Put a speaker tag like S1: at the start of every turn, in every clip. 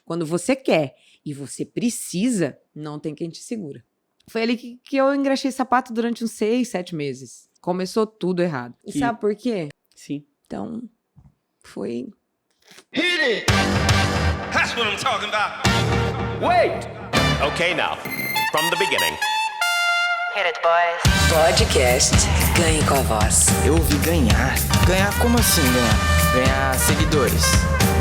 S1: Quando você quer e você precisa, não tem quem te segura. Foi ali que eu engraxei sapato durante uns 6, 7 meses. Começou tudo errado. E sabe por quê?
S2: Sim.
S1: Então, foi...
S3: Hit it! That's what I'm talking about.
S4: Wait! Okay, now, from the beginning.
S5: Hit it, boys. Podcast Ganhe com a Voz.
S6: Eu ouvi ganhar. Ganhar como assim ganhar? Ganhar seguidores,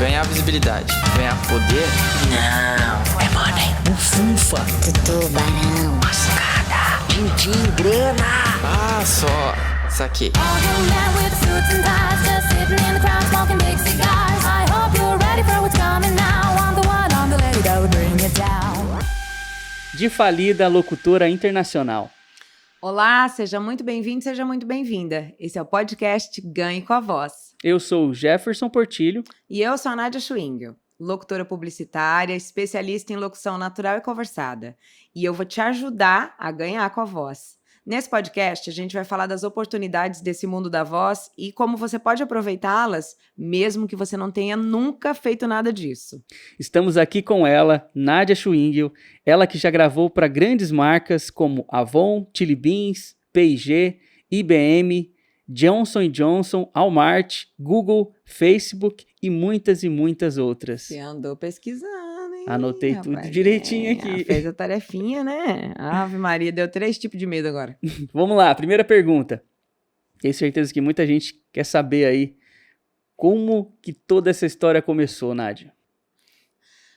S6: ganhar visibilidade, ganhar poder?
S5: Não, é money. Bufunfa, tubarão, mascada, din-din, grana.
S6: Ah, só, saquei.
S2: De falida locutora internacional.
S1: Olá, seja muito bem-vindo, seja muito bem-vinda. Esse é o podcast Ganhe com a Voz.
S2: Eu sou o Jefferson Portilho.
S1: E eu sou a Nádia Schwingel, locutora publicitária, especialista em locução natural e conversada. E eu vou te ajudar a ganhar com a voz. Nesse podcast, a gente vai falar das oportunidades desse mundo da voz e como você pode aproveitá-las, mesmo que você não tenha nunca feito nada disso.
S2: Estamos aqui com ela, Nádia Schwingel, ela que já gravou para grandes marcas como Avon, Chili Beans, P&G, IBM, Johnson & Johnson, Walmart, Google, Facebook e muitas outras.
S1: Você andou pesquisando, hein?
S2: Anotei
S1: rapaz?
S2: tudo direitinho aqui.
S1: Fez a tarefinha, né? Ave Maria, deu 3 tipos de medo agora.
S2: Vamos lá, primeira pergunta. Tenho certeza que muita gente quer saber aí como que toda essa história começou, Nádia.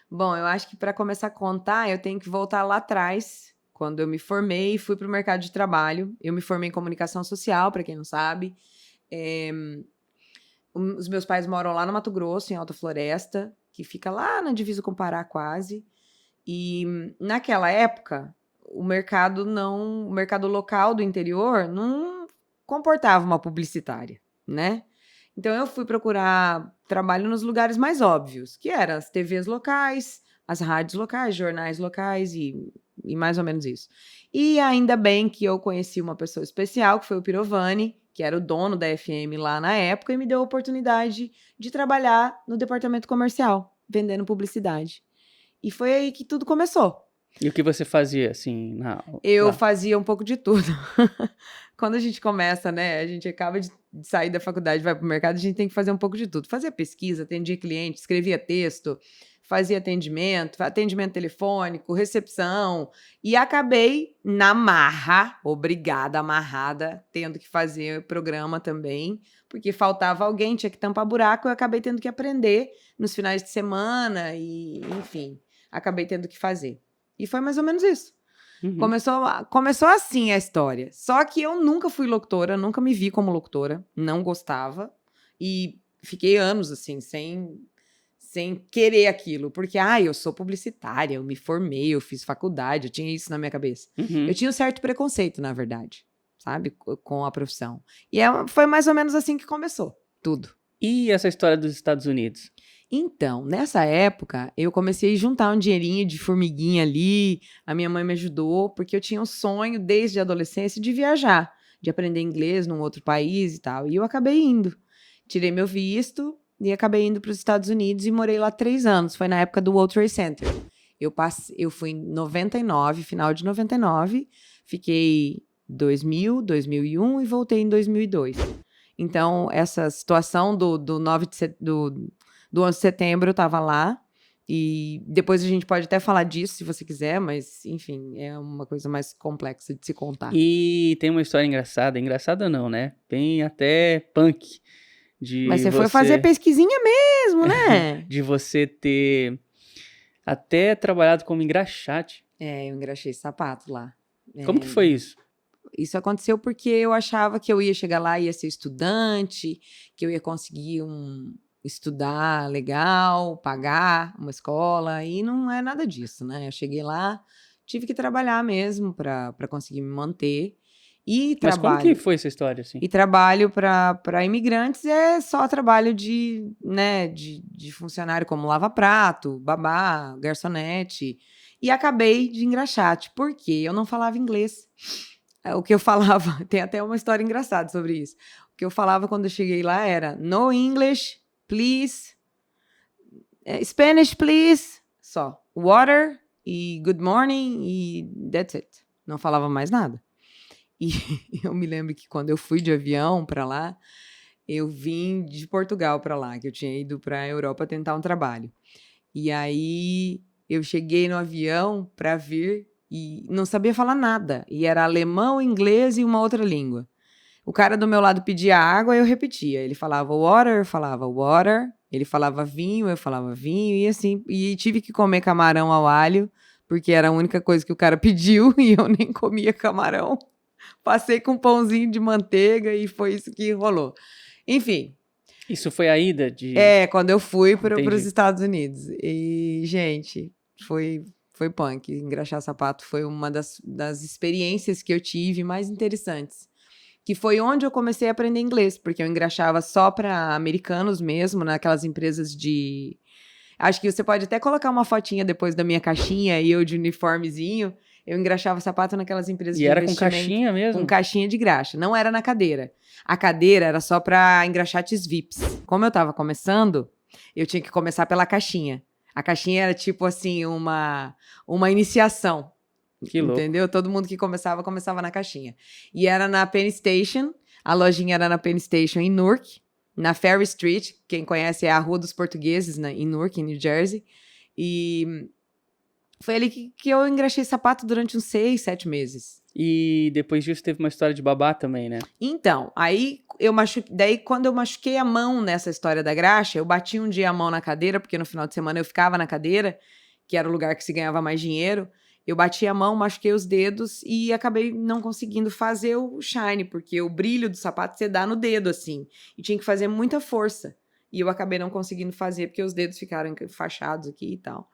S1: Bom, eu acho que para começar a contar, eu tenho que voltar lá atrás, quando eu me formei e fui para o mercado de trabalho. Eu me formei em comunicação social, para quem não sabe. Os meus pais moram lá no Mato Grosso, em Alta Floresta, que fica lá na divisa com o Pará quase. E naquela época, o mercado local do interior não comportava uma publicitária, né? Então eu fui procurar trabalho nos lugares mais óbvios, que eram as TVs locais, as rádios locais, jornais locais e mais ou menos isso. E ainda bem que eu conheci uma pessoa especial, que foi o Pirovani, que era o dono da FM lá na época, e me deu a oportunidade de trabalhar no departamento comercial, vendendo publicidade. E foi aí que tudo começou.
S2: E o que você fazia, assim?
S1: Eu fazia um pouco de tudo. Quando a gente começa, né, a gente acaba de sair da faculdade, vai para o mercado, a gente tem que fazer um pouco de tudo. Fazia pesquisa, atendia cliente, escrevia texto, fazia atendimento telefônico, recepção, e acabei na marra, obrigada, amarrada, tendo que fazer programa também, porque faltava alguém, tinha que tampar buraco, eu acabei tendo que aprender nos finais de semana e, enfim, acabei tendo que fazer. E foi mais ou menos isso.
S2: Uhum.
S1: Começou assim a história. Só que eu nunca fui locutora, nunca me vi como locutora, não gostava, e fiquei anos assim, sem querer aquilo, porque, eu sou publicitária, eu me formei, eu fiz faculdade, eu tinha isso na minha cabeça.
S2: Uhum.
S1: Eu tinha um certo preconceito, na verdade, sabe, com a profissão. E foi mais ou menos assim que começou, tudo.
S2: E essa história dos Estados Unidos?
S1: Então, nessa época, eu comecei a juntar um dinheirinho de formiguinha ali, a minha mãe me ajudou, porque eu tinha um sonho, desde a adolescência, de viajar, de aprender inglês num outro país e tal, e eu acabei indo. Tirei meu visto e acabei indo para os Estados Unidos e morei lá 3 anos, foi na época do World Trade Center. Eu fui em 99, final de 99, fiquei 2000, 2001 e voltei em 2002. Então, essa situação do 11 de setembro eu estava lá, e depois a gente pode até falar disso se você quiser, mas enfim, é uma coisa mais complexa de se contar.
S2: E tem uma história engraçada não, né? Tem até punk.
S1: Mas você foi fazer pesquisinha mesmo, né?
S2: De você ter até trabalhado como engraxate.
S1: Eu engraxei sapato lá.
S2: Como que foi isso?
S1: Isso aconteceu porque eu achava que eu ia chegar lá e ia ser estudante, que eu ia conseguir estudar legal, pagar uma escola, e não é nada disso, né? Eu cheguei lá, tive que trabalhar mesmo para conseguir me manter.
S2: Mas como que foi essa história, assim?
S1: E trabalho para imigrantes é só trabalho de funcionário como lava-prato, babá, garçonete. E acabei de engraxate, porque eu não falava inglês. O que eu falava, tem até uma história engraçada sobre isso. O que eu falava quando eu cheguei lá era no English, please, Spanish, please, só. Water e good morning e that's it. Não falava mais nada. E eu me lembro que quando eu fui de avião para lá, eu vim de Portugal para lá, que eu tinha ido para a Europa tentar um trabalho. E aí eu cheguei no avião para vir e não sabia falar nada. E era alemão, inglês e uma outra língua. O cara do meu lado pedia água, eu repetia. Ele falava water, eu falava water. Ele falava vinho, eu falava vinho. E assim, e tive que comer camarão ao alho, porque era a única coisa que o cara pediu e eu nem comia camarão. Passei com um pãozinho de manteiga e foi isso que rolou. Enfim.
S2: Isso foi a ida de...
S1: Quando eu fui para
S2: Entendi.
S1: os Estados Unidos. E, gente, foi punk. Engraxar sapato foi uma das experiências que eu tive mais interessantes. Que foi onde eu comecei a aprender inglês, porque eu engraxava só para americanos mesmo, naquelas empresas de... Acho que você pode até colocar uma fotinha depois da minha caixinha e eu de uniformezinho. Eu engraxava sapato naquelas empresas
S2: E
S1: de
S2: era com
S1: investimento.
S2: caixinha mesmo?
S1: Com caixinha de graxa. Não era na cadeira. A cadeira era só para engraxates VIPs. Como eu tava começando, eu tinha que começar pela caixinha. A caixinha era tipo assim, uma iniciação.
S2: Que louco.
S1: Entendeu? Todo mundo que começava na caixinha. E era na Penn Station. A lojinha era na Penn Station em Newark. Na Ferry Street. Quem conhece é a Rua dos Portugueses, em Newark, em New Jersey. E... foi ali que eu engraxei sapato durante uns 6, 7 meses.
S2: E depois disso teve uma história de babá também, né?
S1: Então, aí daí quando eu machuquei a mão nessa história da graxa, eu bati um dia a mão na cadeira, porque no final de semana eu ficava na cadeira, que era o lugar que se ganhava mais dinheiro. Eu bati a mão, machuquei os dedos e acabei não conseguindo fazer o shine, porque o brilho do sapato você dá no dedo, assim. E tinha que fazer muita força. E eu acabei não conseguindo fazer, porque os dedos ficaram enfaixados aqui e tal.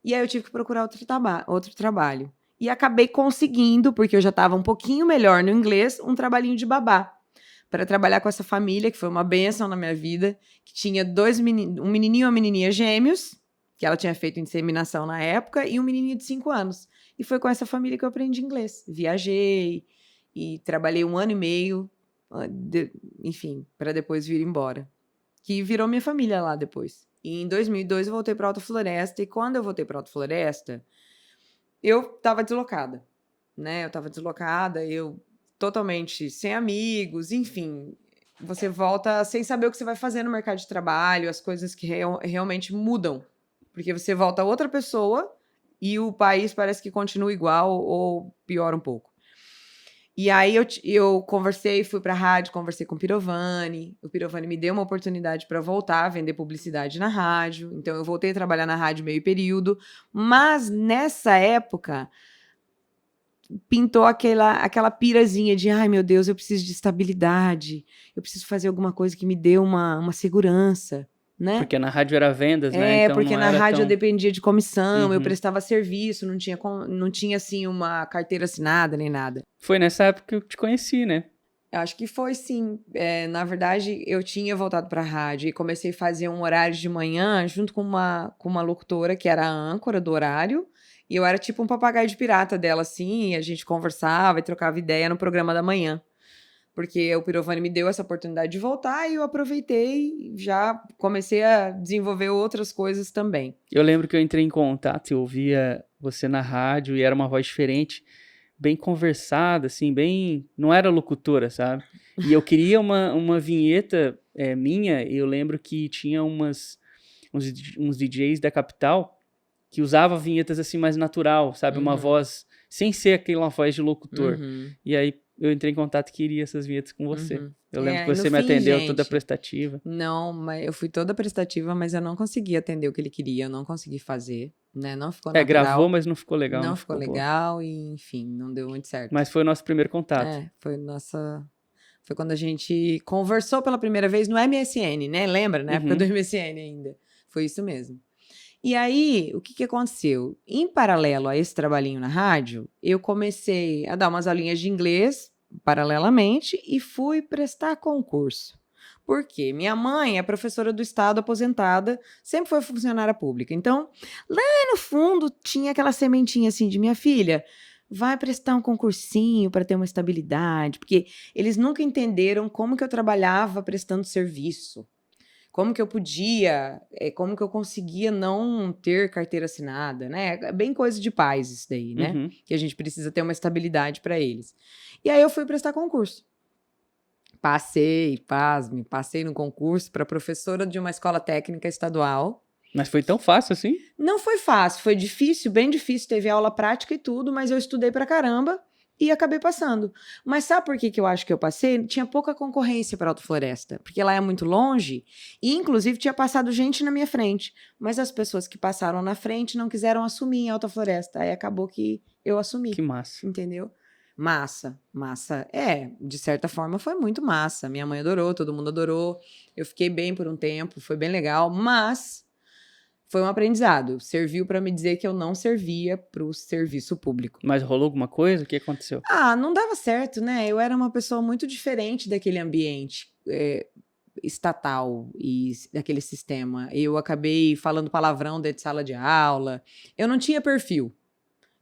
S1: E aí eu tive que procurar outro trabalho. E acabei conseguindo, porque eu já estava um pouquinho melhor no inglês, um trabalhinho de babá. Para trabalhar com essa família, que foi uma bênção na minha vida, que tinha um menininho e uma menininha gêmeos, que ela tinha feito inseminação na época, e um menininho de 5 anos. E foi com essa família que eu aprendi inglês. Viajei e trabalhei 1 ano e meio, enfim, para depois vir embora. Que virou minha família lá depois. E em 2002 eu voltei para Alta Floresta, e quando eu voltei para Alta Floresta, eu estava deslocada, né? Eu totalmente sem amigos, enfim. Você volta sem saber o que você vai fazer no mercado de trabalho, as coisas que realmente mudam. Porque você volta outra pessoa e o país parece que continua igual ou piora um pouco. E aí eu conversei, fui pra rádio, conversei com o Pirovani me deu uma oportunidade para voltar a vender publicidade na rádio, então eu voltei a trabalhar na rádio meio período, mas nessa época pintou aquela pirazinha de, ai meu Deus, eu preciso de estabilidade, eu preciso fazer alguma coisa que me dê uma segurança, né?
S2: Porque na rádio era vendas, né? Então
S1: porque
S2: não
S1: na
S2: era
S1: rádio
S2: tão...
S1: eu dependia de comissão, eu
S2: Uhum.
S1: prestava serviço, não tinha assim uma carteira assinada nem nada.
S2: Foi nessa época que eu te conheci, né?
S1: Eu acho que foi, sim. Na verdade, eu tinha voltado para a rádio e comecei a fazer um horário de manhã junto com uma locutora que era a âncora do horário. E eu era tipo um papagaio de pirata dela, assim. E a gente conversava e trocava ideia no programa da manhã. Porque o Pirovani me deu essa oportunidade de voltar e eu aproveitei e já comecei a desenvolver outras coisas também.
S2: Eu lembro que eu entrei em contato, eu ouvia você na rádio e era uma voz diferente, bem conversada, assim, bem... Não era locutora, sabe? E eu queria uma vinheta minha, e eu lembro que tinha uns DJs da capital que usavam vinhetas assim mais natural, sabe? Uma voz, sem ser aquela voz de locutor. E aí eu entrei em contato e queria essas vinhetas com você. Eu lembro que você me atendeu toda prestativa.
S1: Não, mas eu fui toda prestativa, mas eu não consegui atender o que ele queria, eu não consegui fazer, né? Não ficou natural.
S2: Gravou, mas não ficou legal.
S1: Não ficou legal e, enfim, não deu muito certo.
S2: Mas foi o nosso primeiro contato.
S1: Foi quando a gente conversou pela primeira vez no MSN, né? Lembra? Na época do MSN ainda. Foi isso mesmo. E aí, o que aconteceu? Em paralelo a esse trabalhinho na rádio, eu comecei a dar umas aulinhas de inglês, paralelamente, e fui prestar concurso. Por quê? Minha mãe é professora do estado, aposentada, sempre foi funcionária pública. Então, lá no fundo, tinha aquela sementinha assim de minha filha, vai prestar um concursinho para ter uma estabilidade, porque eles nunca entenderam como que eu trabalhava prestando serviço. Como que eu podia, como que eu conseguia não ter carteira assinada, né? É bem coisa de pais isso daí, né?
S2: Uhum.
S1: Que a gente precisa ter uma estabilidade para eles. E aí eu fui prestar concurso. Passei no concurso para professora de uma escola técnica estadual.
S2: Mas foi tão fácil assim?
S1: Não foi fácil, foi difícil, bem difícil, teve aula prática e tudo, mas eu estudei pra caramba e acabei passando. Mas sabe por que eu acho que eu passei? Tinha pouca concorrência para Alta Floresta, porque lá é muito longe e, inclusive, tinha passado gente na minha frente. Mas as pessoas que passaram na frente não quiseram assumir em Alta Floresta. Aí acabou que eu assumi.
S2: Que massa.
S1: Entendeu? Massa. De certa forma foi muito massa. Minha mãe adorou, todo mundo adorou. Eu fiquei bem por um tempo, foi bem legal, mas foi um aprendizado. Serviu para me dizer que eu não servia para o serviço público.
S2: Mas rolou alguma coisa? O que aconteceu?
S1: Não dava certo, né? Eu era uma pessoa muito diferente daquele ambiente estatal e daquele sistema. Eu acabei falando palavrão dentro de sala de aula. Eu não tinha perfil.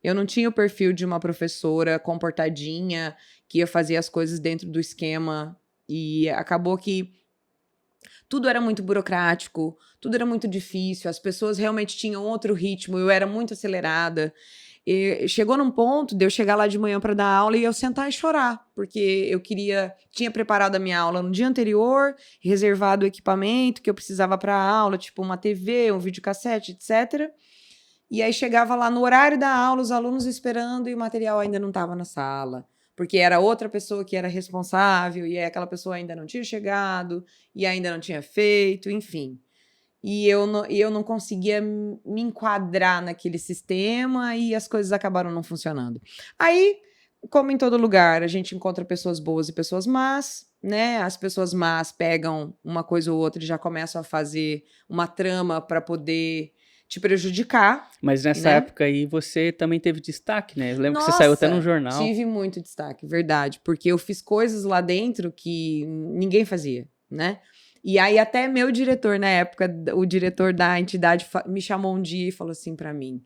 S1: Eu não tinha o perfil de uma professora comportadinha que ia fazer as coisas dentro do esquema. E acabou que tudo era muito burocrático, tudo era muito difícil, as pessoas realmente tinham outro ritmo, eu era muito acelerada. E chegou num ponto de eu chegar lá de manhã para dar aula e eu sentar e chorar, porque tinha preparado a minha aula no dia anterior, reservado o equipamento que eu precisava para a aula, tipo uma TV, um videocassete, etc. E aí chegava lá no horário da aula, os alunos esperando e o material ainda não estava na sala. Porque era outra pessoa que era responsável, e aí aquela pessoa ainda não tinha chegado, e ainda não tinha feito, enfim. E eu não conseguia me enquadrar naquele sistema, e as coisas acabaram não funcionando. Aí, como em todo lugar, a gente encontra pessoas boas e pessoas más, né? As pessoas más pegam uma coisa ou outra e já começam a fazer uma trama para poder te prejudicar.
S2: Mas nessa
S1: né?
S2: época aí você também teve destaque, né? Eu lembro que
S1: Nossa,
S2: você saiu até num jornal.
S1: Tive muito destaque, verdade. Porque eu fiz coisas lá dentro que ninguém fazia, né? E aí até meu diretor, na época, o diretor da entidade me chamou um dia e falou assim pra mim,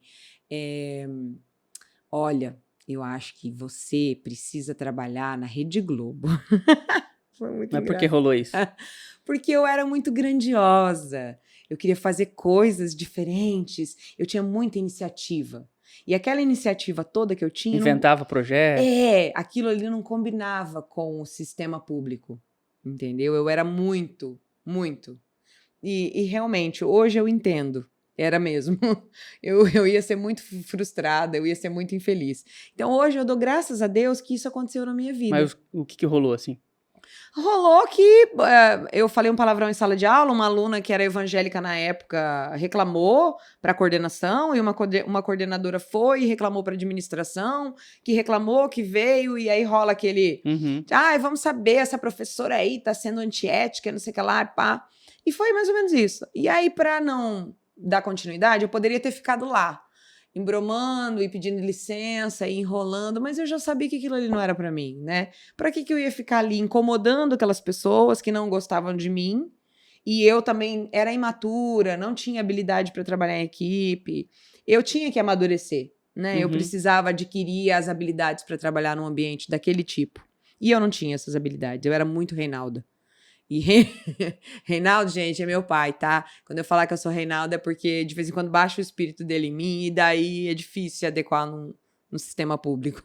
S1: olha, eu acho que você precisa trabalhar na Rede Globo. Foi muito
S2: Mas por que rolou isso?
S1: Porque eu era muito grandiosa. Eu queria fazer coisas diferentes. Eu tinha muita iniciativa. E aquela iniciativa toda que eu tinha...
S2: Inventava projeto?
S1: Aquilo ali não combinava com o sistema público. Entendeu? Eu era muito. E realmente, hoje eu entendo. Era mesmo. Eu ia ser muito frustrada, eu ia ser muito infeliz. Então hoje eu dou graças a Deus que isso aconteceu na minha vida.
S2: Mas o que rolou assim?
S1: Rolou que eu falei um palavrão em sala de aula, uma aluna que era evangélica na época reclamou para a coordenação, e uma coordenadora foi e reclamou para a administração, que reclamou, que veio, e aí rola aquele... vamos saber, essa professora aí tá sendo antiética, não sei o que lá, pá. E foi mais ou menos isso. E aí, para não dar continuidade, eu poderia ter ficado lá, embromando e pedindo licença e enrolando, mas eu já sabia que aquilo ali não era para mim, né? Para que eu ia ficar ali incomodando aquelas pessoas que não gostavam de mim? E eu também era imatura, não tinha habilidade para trabalhar em equipe. Eu tinha que amadurecer, né? Eu precisava adquirir as habilidades para trabalhar num ambiente daquele tipo. E eu não tinha essas habilidades, eu era muito Reinalda. E Reinaldo, gente, é meu pai, tá? Quando eu falar que eu sou Reinaldo é porque de vez em quando baixa o espírito dele em mim e daí é difícil se adequar no sistema público.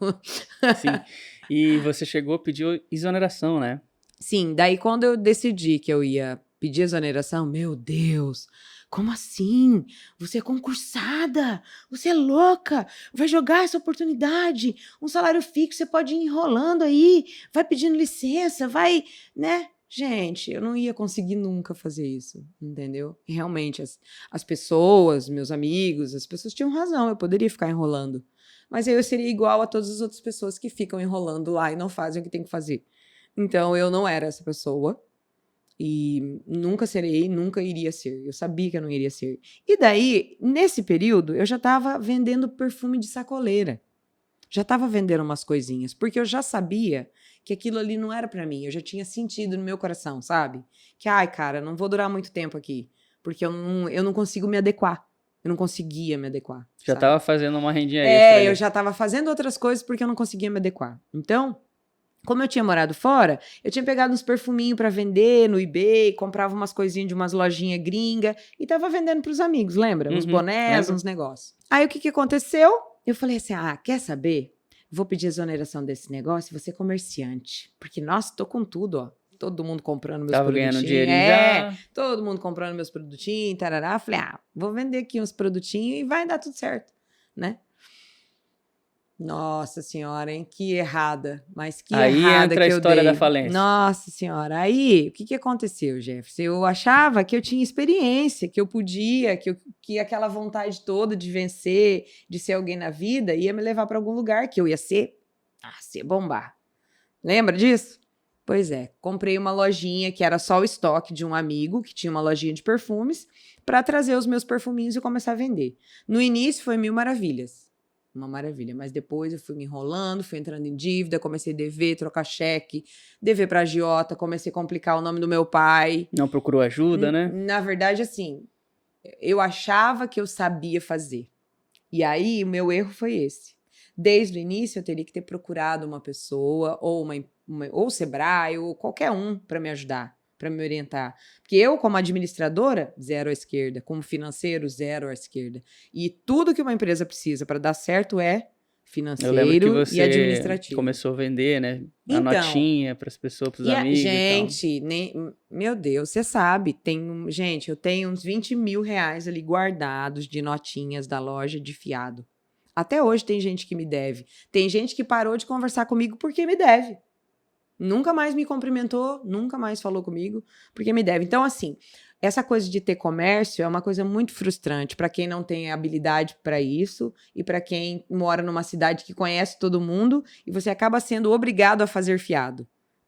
S2: Sim. E você chegou, pediu exoneração, né?
S1: Sim, daí quando eu decidi que eu ia pedir exoneração, meu Deus, como assim? Você é concursada, você é louca, vai jogar essa oportunidade, um salário fixo, você pode ir enrolando aí, vai pedindo licença, vai, né? Gente, eu não ia conseguir nunca fazer isso, entendeu? E realmente, as pessoas, meus amigos, as pessoas tinham razão, eu poderia ficar enrolando. Mas aí eu seria igual a todas as outras pessoas que ficam enrolando lá e não fazem o que tem que fazer. Então, eu não era essa pessoa. E nunca serei, nunca iria ser. Eu sabia que eu não iria ser. E daí, nesse período, eu já estava vendendo perfume de sacoleira. Já estava vendendo umas coisinhas, porque eu já sabia que aquilo ali não era pra mim. Eu já tinha sentido no meu coração, sabe? Que, cara, não vou durar muito tempo aqui, porque eu não consigo me adequar. Eu não conseguia me adequar.
S2: Já
S1: sabe?
S2: estava fazendo uma rendinha extra.
S1: Eu já estava fazendo outras coisas porque eu não conseguia me adequar. Então, Como eu tinha morado fora, eu tinha pegado uns perfuminhos pra vender no eBay, comprava umas coisinhas de umas lojinhas gringa e tava vendendo pros amigos, lembra? Uns bonés,
S2: lembro.
S1: uns negócios. Aí o que aconteceu? Eu falei assim, quer saber? Vou pedir exoneração desse negócio e vou ser comerciante. Porque, nossa, tô com tudo, ó. Todo mundo comprando meus
S2: Tava
S1: produtinhos.
S2: ganhando dinheirinho já.
S1: Todo mundo comprando meus produtinhos, tarará. Falei, vou vender aqui uns produtinhos e vai dar tudo certo, né? Nossa senhora, hein? Que errada. Mas que
S2: Aí
S1: errada
S2: entra a
S1: que eu
S2: história
S1: dei.
S2: da falência.
S1: Nossa senhora. Aí, o que aconteceu, Jefferson? Eu achava que eu tinha experiência, que eu podia, que aquela vontade toda de vencer, de ser alguém na vida, ia me levar para algum lugar, que eu ia ser bombar. Lembra disso? Pois é, comprei uma lojinha que era só o estoque de um amigo, que tinha uma lojinha de perfumes, para trazer os meus perfuminhos e começar a vender. No início foi 1000 maravilhas. Uma maravilha, mas depois eu fui me enrolando, fui entrando em dívida, comecei a dever, trocar cheque, dever para agiota, comecei a complicar o nome do meu pai.
S2: Não procurou ajuda, né?
S1: Na verdade, assim, eu achava que eu sabia fazer. E aí, o meu erro foi esse. Desde o início, eu teria que ter procurado uma pessoa, ou ou o Sebrae, ou qualquer um para me ajudar, para me orientar. Porque eu, como administradora, 0 à esquerda. Como financeiro, 0 à esquerda. E tudo que uma empresa precisa para dar certo é financeiro
S2: Eu lembro que você
S1: e administrativo.
S2: começou a vender, né? A
S1: Então,
S2: notinha para as pessoas, para os amigos
S1: gente, meu Deus, você sabe, gente, eu tenho uns 20 mil reais ali guardados de notinhas da loja de fiado. Até hoje tem gente que me deve. Tem gente que parou de conversar comigo porque me deve. Nunca mais me cumprimentou, nunca mais falou comigo, porque me deve. Então, assim, essa coisa de ter comércio é uma coisa muito frustrante para quem não tem habilidade para isso e para quem mora numa cidade que conhece todo mundo e você acaba sendo obrigado a fazer fiado,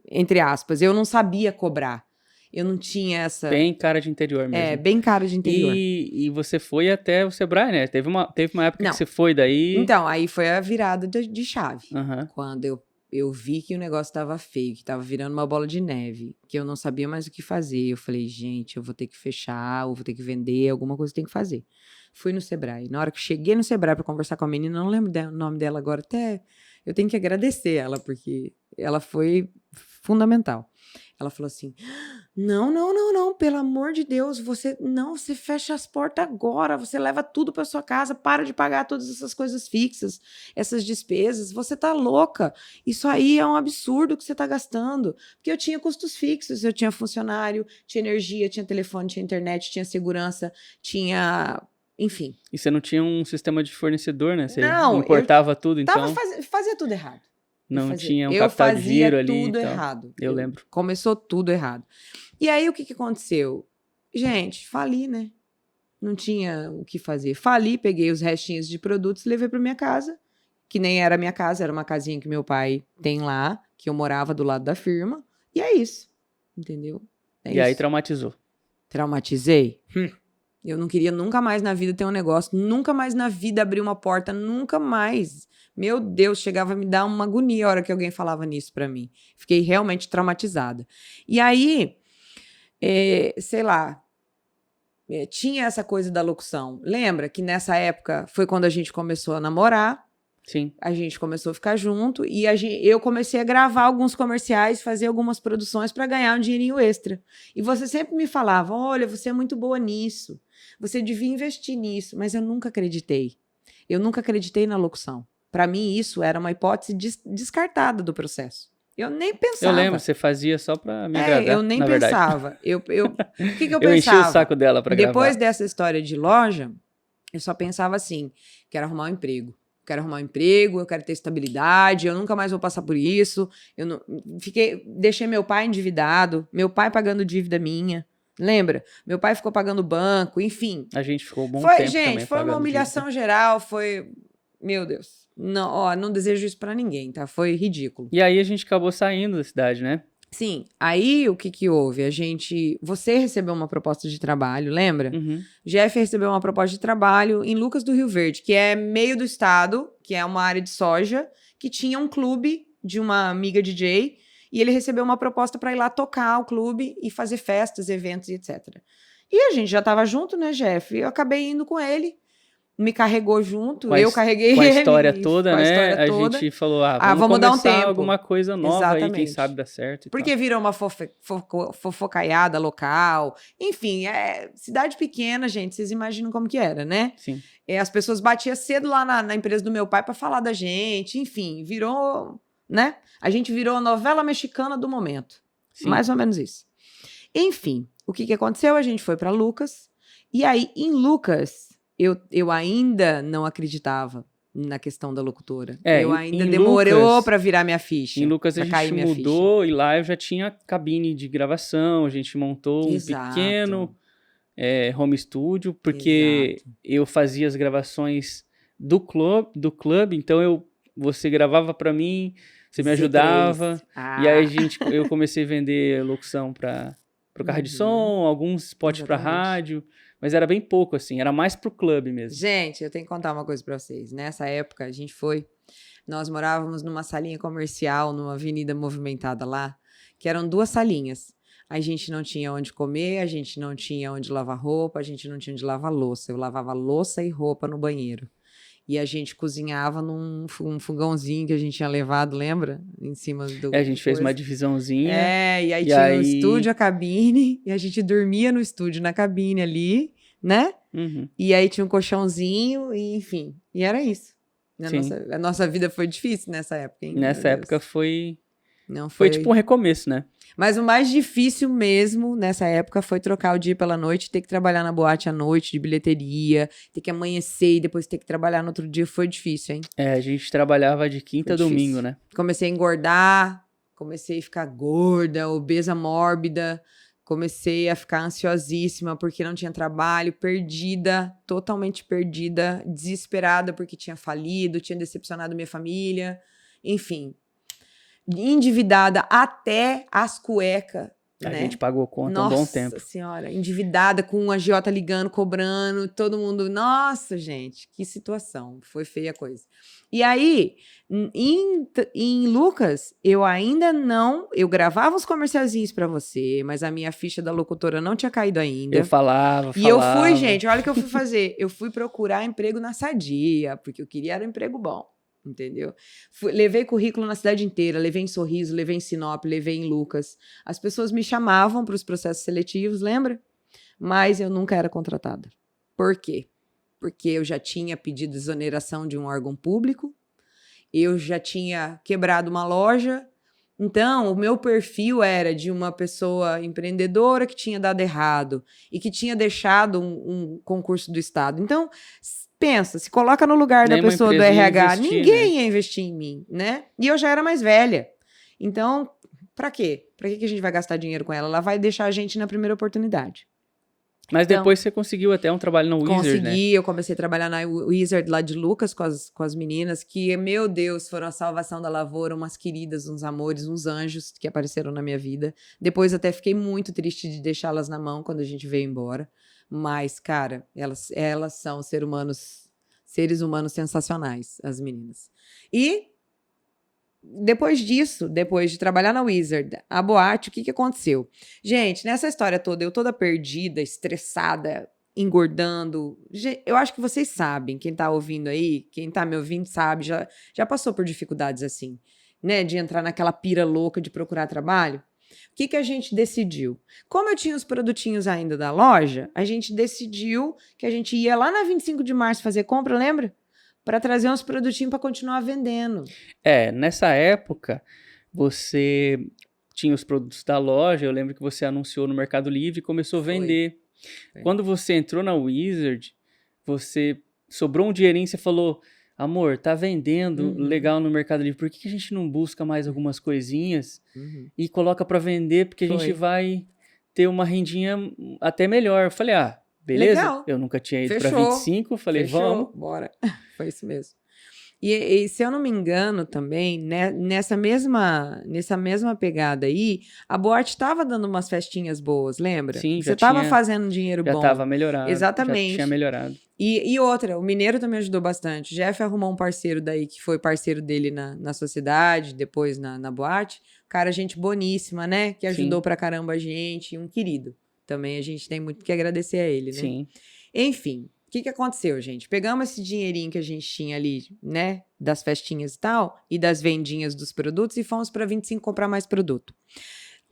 S1: entre aspas. Eu não sabia cobrar. Eu não tinha essa...
S2: Bem cara de interior mesmo.
S1: bem cara de interior.
S2: E você foi até o Sebrae, né? Teve uma época que você foi daí...
S1: Então, aí foi a virada de chave.
S2: Uhum.
S1: Quando eu vi que o negócio estava feio, que estava virando uma bola de neve, que eu não sabia mais o que fazer. Eu falei, gente, eu vou ter que fechar, ou vou ter que vender, alguma coisa eu tenho que fazer. Fui no Sebrae. Na hora que cheguei no Sebrae para conversar com a menina, não lembro o nome dela agora, até eu tenho que agradecer ela, porque ela foi fundamental. Ela falou assim, não, pelo amor de Deus, você fecha as portas agora, você leva tudo para sua casa, para de pagar todas essas coisas fixas, essas despesas, você tá louca, isso aí é um absurdo que você tá gastando, porque eu tinha custos fixos, eu tinha funcionário, tinha energia, tinha telefone, tinha internet, tinha segurança, tinha... Enfim.
S2: E você não tinha um sistema de fornecedor, né? Você
S1: não,
S2: importava tudo, então...
S1: Fazia tudo errado.
S2: Não tinha um capital de giro ali.
S1: Eu fazia tudo errado.
S2: Eu lembro.
S1: Começou tudo errado. E aí, o que aconteceu? Gente, fali, né? Não tinha o que fazer. Fali, peguei os restinhos de produtos e levei para minha casa, que nem era minha casa, era uma casinha que meu pai tem lá, que eu morava do lado da firma. E é isso. Entendeu?
S2: Aí traumatizou.
S1: Traumatizei? Eu não queria nunca mais na vida ter um negócio, nunca mais na vida abrir uma porta, nunca mais. Meu Deus, chegava a me dar uma agonia a hora que alguém falava nisso pra mim. Fiquei realmente traumatizada. E aí, sei lá, tinha essa coisa da locução. Lembra que nessa época foi quando a gente começou a namorar?
S2: Sim.
S1: A gente começou a ficar junto e eu comecei a gravar alguns comerciais, fazer algumas produções para ganhar um dinheirinho extra. E você sempre me falava, olha, você é muito boa nisso, você devia investir nisso, mas eu nunca acreditei. Eu nunca acreditei na locução. Para mim, isso era uma hipótese descartada do processo. Eu nem pensava.
S2: Eu lembro, você fazia só para me agradar,
S1: eu nem pensava. O que eu pensava?
S2: Eu enchi o saco dela para gravar.
S1: Depois dessa história de loja, eu só pensava assim, quero arrumar um emprego. Quero arrumar um emprego, eu quero ter estabilidade, eu nunca mais vou passar por isso. Deixei meu pai endividado, meu pai pagando dívida minha. Lembra? Meu pai ficou pagando banco, enfim.
S2: A gente ficou um bom tempo também.
S1: Gente, foi uma humilhação geral, foi... Meu Deus. Não desejo isso pra ninguém, tá? Foi ridículo.
S2: E aí a gente acabou saindo da cidade, né?
S1: Sim. Aí, o que houve? Você recebeu uma proposta de trabalho, lembra?
S2: Uhum.
S1: Jeff recebeu uma proposta de trabalho em Lucas do Rio Verde, que é meio do estado, que é uma área de soja, que tinha um clube de uma amiga DJ, e ele recebeu uma proposta para ir lá tocar o clube e fazer festas, eventos e etc. E a gente já tava junto, né, Jeff? Eu acabei indo com ele. me carregou junto,
S2: Com a
S1: eu
S2: his-
S1: carreguei
S2: Com a
S1: ele,
S2: história
S1: e
S2: toda,
S1: com a
S2: né?
S1: história
S2: A
S1: toda.
S2: gente falou,
S1: Vamos dar um
S2: começar
S1: tempo.
S2: alguma coisa nova aí, quem
S1: Exatamente.
S2: sabe dá certo e
S1: Porque
S2: tal.
S1: virou uma fofocaiada local. Enfim, cidade pequena, gente, vocês imaginam como que era, né?
S2: Sim.
S1: As pessoas batiam cedo lá na empresa do meu pai para falar da gente. Enfim, virou, né? A gente virou a novela mexicana do momento.
S2: Sim.
S1: Mais ou menos isso. Enfim, o que aconteceu? A gente foi para Lucas. E aí, em Lucas, eu ainda não acreditava na questão da locutora. Eu ainda demorou para virar minha ficha.
S2: Em Lucas a
S1: pra cair
S2: gente
S1: minha
S2: mudou e lá eu já tinha cabine de gravação, a gente montou um
S1: Exato.
S2: pequeno home studio, porque eu fazia as gravações do clube, então você gravava para mim, você me ajudava, e aí eu comecei a vender locução para o carro de som, alguns spots para rádio, mas era bem pouco assim, era mais pro clube mesmo.
S1: Gente, eu tenho que contar uma coisa para vocês. Nessa época, nós morávamos numa salinha comercial, numa avenida movimentada lá, que eram 2 salinhas. A gente não tinha onde comer, a gente não tinha onde lavar roupa, a gente não tinha onde lavar louça. Eu lavava louça e roupa no banheiro. E a gente cozinhava num fogãozinho que a gente tinha levado, lembra? Em cima do...
S2: A gente fez uma divisãozinha.
S1: E aí tinha o estúdio, a cabine, e a gente dormia no estúdio, na cabine ali, né?
S2: Uhum.
S1: E aí tinha um colchãozinho, e enfim. E era isso. A nossa vida foi difícil nessa época, hein?
S2: Nessa época foi
S1: Foi
S2: tipo um recomeço, né?
S1: Mas o mais difícil mesmo nessa época foi trocar o dia pela noite, ter que trabalhar na boate à noite, de bilheteria, ter que amanhecer e depois ter que trabalhar no outro dia. Foi difícil, hein?
S2: A gente trabalhava de quinta a domingo, né?
S1: Comecei a engordar, comecei a ficar gorda, obesa mórbida, comecei a ficar ansiosíssima porque não tinha trabalho, perdida, totalmente perdida, desesperada porque tinha falido, tinha decepcionado minha família, enfim. Endividada até as cuecas,
S2: A
S1: né?
S2: gente pagou conta um bom tempo.
S1: Nossa senhora, endividada, com um agiota ligando, cobrando, todo mundo... Nossa, gente, que situação. Foi feia a coisa. E aí, em Lucas, eu ainda não... Eu gravava os comercialzinhos pra você, mas a minha ficha da locutora não tinha caído ainda.
S2: Eu falava.
S1: E eu fui, gente, olha o que eu fui fazer. Eu fui procurar emprego na Sadia, porque eu queria era um emprego bom. Entendeu? Levei currículo na cidade inteira, levei em Sorriso, levei em Sinop, levei em Lucas. As pessoas me chamavam para os processos seletivos, lembra? Mas eu nunca era contratada. Por quê? Porque eu já tinha pedido exoneração de um órgão público, eu já tinha quebrado uma loja, então o meu perfil era de uma pessoa empreendedora que tinha dado errado e que tinha deixado um concurso do Estado. Então, pensa, se coloca no lugar da pessoa do RH, ninguém ia investir em mim, né? E eu já era mais velha. Então, pra quê? Pra que a gente vai gastar dinheiro com ela? Ela vai deixar a gente na primeira oportunidade.
S2: Mas então, depois você conseguiu até um trabalho na Wizard, né?
S1: Eu comecei a trabalhar na Wizard lá de Lucas com as meninas, que, meu Deus, foram a salvação da lavoura, umas queridas, uns amores, uns anjos que apareceram na minha vida. Depois até fiquei muito triste de deixá-las na mão quando a gente veio embora. Mas, cara, elas são seres humanos sensacionais, as meninas. E, depois disso, depois de trabalhar na Wizard, a boate, o que aconteceu? Gente, nessa história toda, eu toda perdida, estressada, engordando. Eu acho que vocês sabem, quem tá ouvindo aí, quem tá me ouvindo sabe, já passou por dificuldades assim, né? De entrar naquela pira louca de procurar trabalho. O que a gente decidiu? Como eu tinha os produtinhos ainda da loja, a gente decidiu que a gente ia lá na 25 de março fazer compra, lembra? Para trazer uns produtinhos para continuar vendendo.
S2: Nessa época, você tinha os produtos da loja, eu lembro que você anunciou no Mercado Livre e começou a vender. Quando você entrou na Wizard, você sobrou um dinheirinho e você falou... Amor, tá vendendo legal no Mercado Livre, por que a gente não busca mais algumas coisinhas e coloca para vender, porque a gente vai ter uma rendinha até melhor. Eu falei, beleza. Legal. Eu nunca tinha ido para 25, falei, vamos.
S1: Bora. Foi isso mesmo. E se eu não me engano também, né, nessa mesma pegada aí, a boate estava dando umas festinhas boas, lembra?
S2: Sim,
S1: você estava fazendo dinheiro bom.
S2: Já estava melhorado.
S1: Exatamente.
S2: Já tinha melhorado.
S1: E outra, o Mineiro também ajudou bastante. O Jeff arrumou um parceiro daí, que foi parceiro dele na sociedade, depois na boate. Cara, gente boníssima, né? Que ajudou pra caramba a gente, um querido. Também a gente tem muito que agradecer a ele, né?
S2: Sim.
S1: Enfim, O que aconteceu, gente? Pegamos esse dinheirinho que a gente tinha ali, né, das festinhas e tal, e das vendinhas dos produtos, e fomos pra 25 comprar mais produto.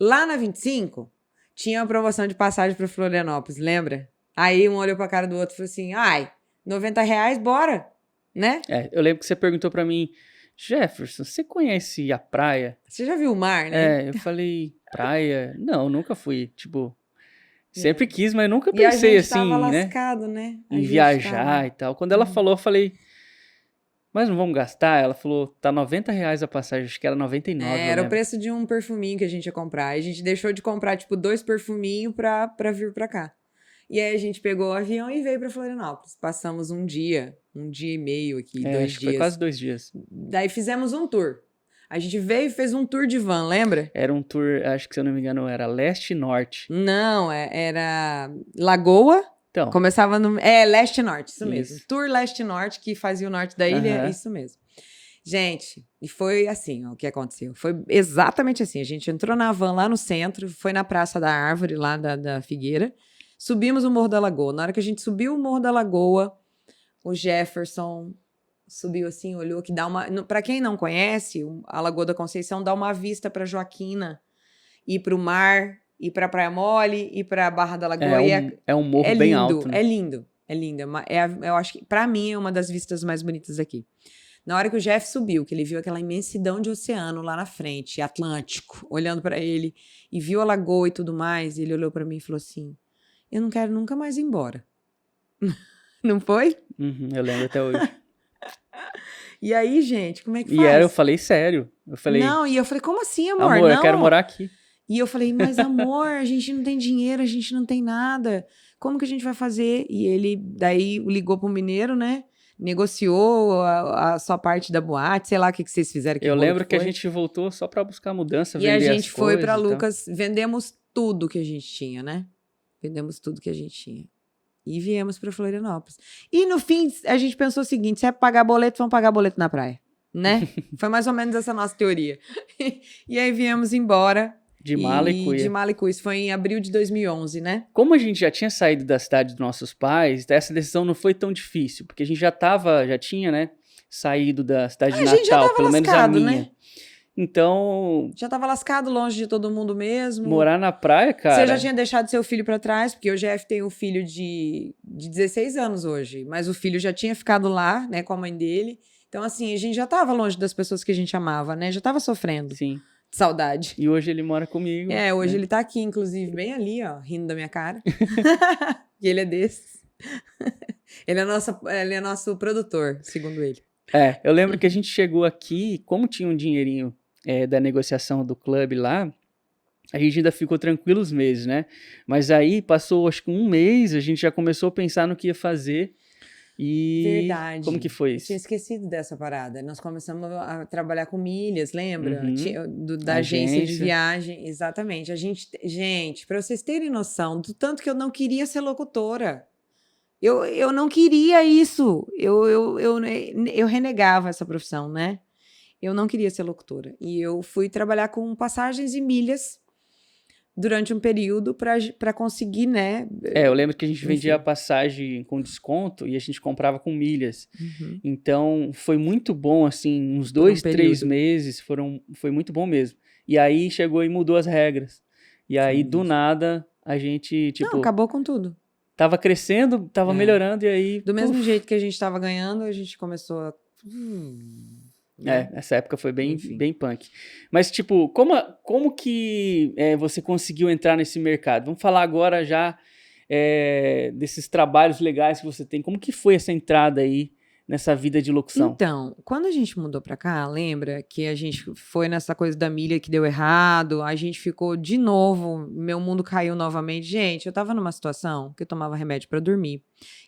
S1: Lá na 25, tinha uma promoção de passagem pra Florianópolis, lembra? Aí um olhou pra cara do outro e falou assim, ai, R$90, bora, né?
S2: Eu lembro que você perguntou pra mim, Jefferson, você conhece a praia?
S1: Você já viu o mar, né?
S2: Eu falei, praia? Não, nunca fui, tipo... Sempre quis, mas nunca
S1: E a
S2: pensei
S1: gente
S2: assim,
S1: tava
S2: né?
S1: lascado, né? A
S2: Em
S1: gente
S2: viajar
S1: tava-
S2: e tal. Quando ela falou, eu falei, mas não vamos gastar? Ela falou, tá R$90 a passagem, acho que era 99, eu
S1: Era o
S2: lembro.
S1: preço de um perfuminho que a gente ia comprar. Aí a gente deixou de comprar, tipo, 2 perfuminhos pra vir pra cá. E aí a gente pegou o avião e veio pra Florianópolis. Passamos um dia e meio aqui, 2
S2: acho que foi
S1: dias.
S2: quase 2 dias.
S1: Daí fizemos um tour. A gente veio e fez um tour de van, lembra?
S2: Era um tour, acho que se eu não me engano, era leste e norte.
S1: Não, era Lagoa.
S2: Então,
S1: Começava no... leste e norte, isso mesmo.
S2: Isso.
S1: Tour leste e norte, que fazia o norte da ilha,
S2: Aham.
S1: isso mesmo. Gente, e foi assim, ó, o que aconteceu. Foi exatamente assim. A gente entrou na van lá no centro, foi na Praça da Árvore, lá da Figueira. Subimos o Morro da Lagoa. Na hora que a gente subiu o Morro da Lagoa, o Jefferson subiu assim, olhou que dá uma... Pra quem não conhece, a Lagoa da Conceição dá uma vista pra Joaquina, ir pro mar, ir pra Praia Mole, ir pra Barra da Lagoa.
S2: é um morro
S1: É
S2: bem
S1: lindo,
S2: alto, né?
S1: é lindo, é lindo. Eu acho que, pra mim, é uma das vistas mais bonitas aqui. Na hora que o Jeff subiu, que ele viu aquela imensidão de oceano lá na frente, Atlântico, olhando pra ele, e viu a lagoa e tudo mais, ele olhou pra mim e falou assim, eu não quero nunca mais ir embora. Não foi?
S2: Uhum, eu lembro até hoje.
S1: E aí, gente, como é que
S2: E
S1: faz?
S2: eu falei sério. Eu falei,
S1: Não, e eu falei, como assim, amor?
S2: amor, eu
S1: Não.
S2: quero morar aqui.
S1: E eu falei, mas amor, a gente não tem dinheiro, a gente não tem nada. Como que a gente vai fazer? E ele daí ligou pro mineiro, né? Negociou a sua parte da boate, sei lá o que vocês fizeram.
S2: Eu lembro que a
S1: foi.
S2: gente voltou só pra buscar mudança,
S1: E a
S2: vender
S1: gente
S2: as
S1: foi pra
S2: coisas e tal.
S1: Lucas, vendemos tudo que a gente tinha, né? Vendemos tudo que a gente tinha. E viemos pra Florianópolis. E no fim, a gente pensou o seguinte, se é pagar boleto, vamos pagar boleto na praia, né? Foi mais ou menos essa nossa teoria. E aí viemos embora.
S2: De mala e cuia.
S1: De mala e cuia. Isso foi em abril de 2011, né?
S2: Como a gente já tinha saído da cidade dos nossos pais, essa decisão não foi tão difícil, porque a gente já tinha, né, saído da cidade de
S1: A gente já
S2: Natal,
S1: tava
S2: pelo menos a
S1: lascado,
S2: minha.
S1: né?
S2: Então,
S1: Já tava lascado, longe de todo mundo mesmo.
S2: morar na praia, cara...
S1: Você já tinha deixado seu filho pra trás, porque o Jeff tem um filho de 16 anos hoje, mas o filho já tinha ficado lá, né, com a mãe dele. Então, assim, a gente já tava longe das pessoas que a gente amava, né? Já tava sofrendo
S2: Sim.
S1: de saudade.
S2: E hoje ele mora comigo.
S1: Hoje
S2: né?
S1: ele tá aqui, inclusive, bem ali, ó, rindo da minha cara. E ele é desses. Ele é nosso produtor, segundo ele.
S2: Eu lembro que a gente chegou aqui, como tinha um dinheirinho da negociação do clube lá, a gente ainda ficou tranquilo os meses, né? Mas aí passou, acho que um mês, a gente já começou a pensar no que ia fazer. E
S1: Verdade.
S2: como que foi
S1: Eu
S2: isso?
S1: tinha esquecido dessa parada. Nós começamos a trabalhar com milhas, lembra?
S2: Uhum.
S1: Da agência de
S2: Agência.
S1: viagem. Exatamente. Gente, para vocês terem noção do tanto que eu não queria ser locutora. Eu não queria isso. Eu renegava essa profissão, né? Eu não queria ser locutora. E eu fui trabalhar com passagens e milhas durante um período para conseguir, né?
S2: Eu lembro que a gente vendia a
S1: Enfim.
S2: passagem com desconto e a gente comprava com milhas.
S1: Uhum.
S2: Então, foi muito bom, assim, uns
S1: Por um
S2: 2, 3
S1: período.
S2: meses foi muito bom mesmo. E aí chegou e mudou as regras. E aí, do nada, a gente, tipo,
S1: Não, acabou com tudo.
S2: tava crescendo, tava
S1: É.
S2: melhorando e aí...
S1: Do mesmo
S2: puf,
S1: jeito que a gente estava ganhando, a gente começou a... né?
S2: essa época foi bem,
S1: Enfim.
S2: bem punk. Mas, tipo, como que você conseguiu entrar nesse mercado? Vamos falar agora já desses trabalhos legais que você tem. Como que foi essa entrada aí nessa vida de locução?
S1: Então, quando a gente mudou pra cá, lembra que a gente foi nessa coisa da milha que deu errado, a gente ficou de novo, meu mundo caiu novamente. Gente, eu tava numa situação que eu tomava remédio pra dormir,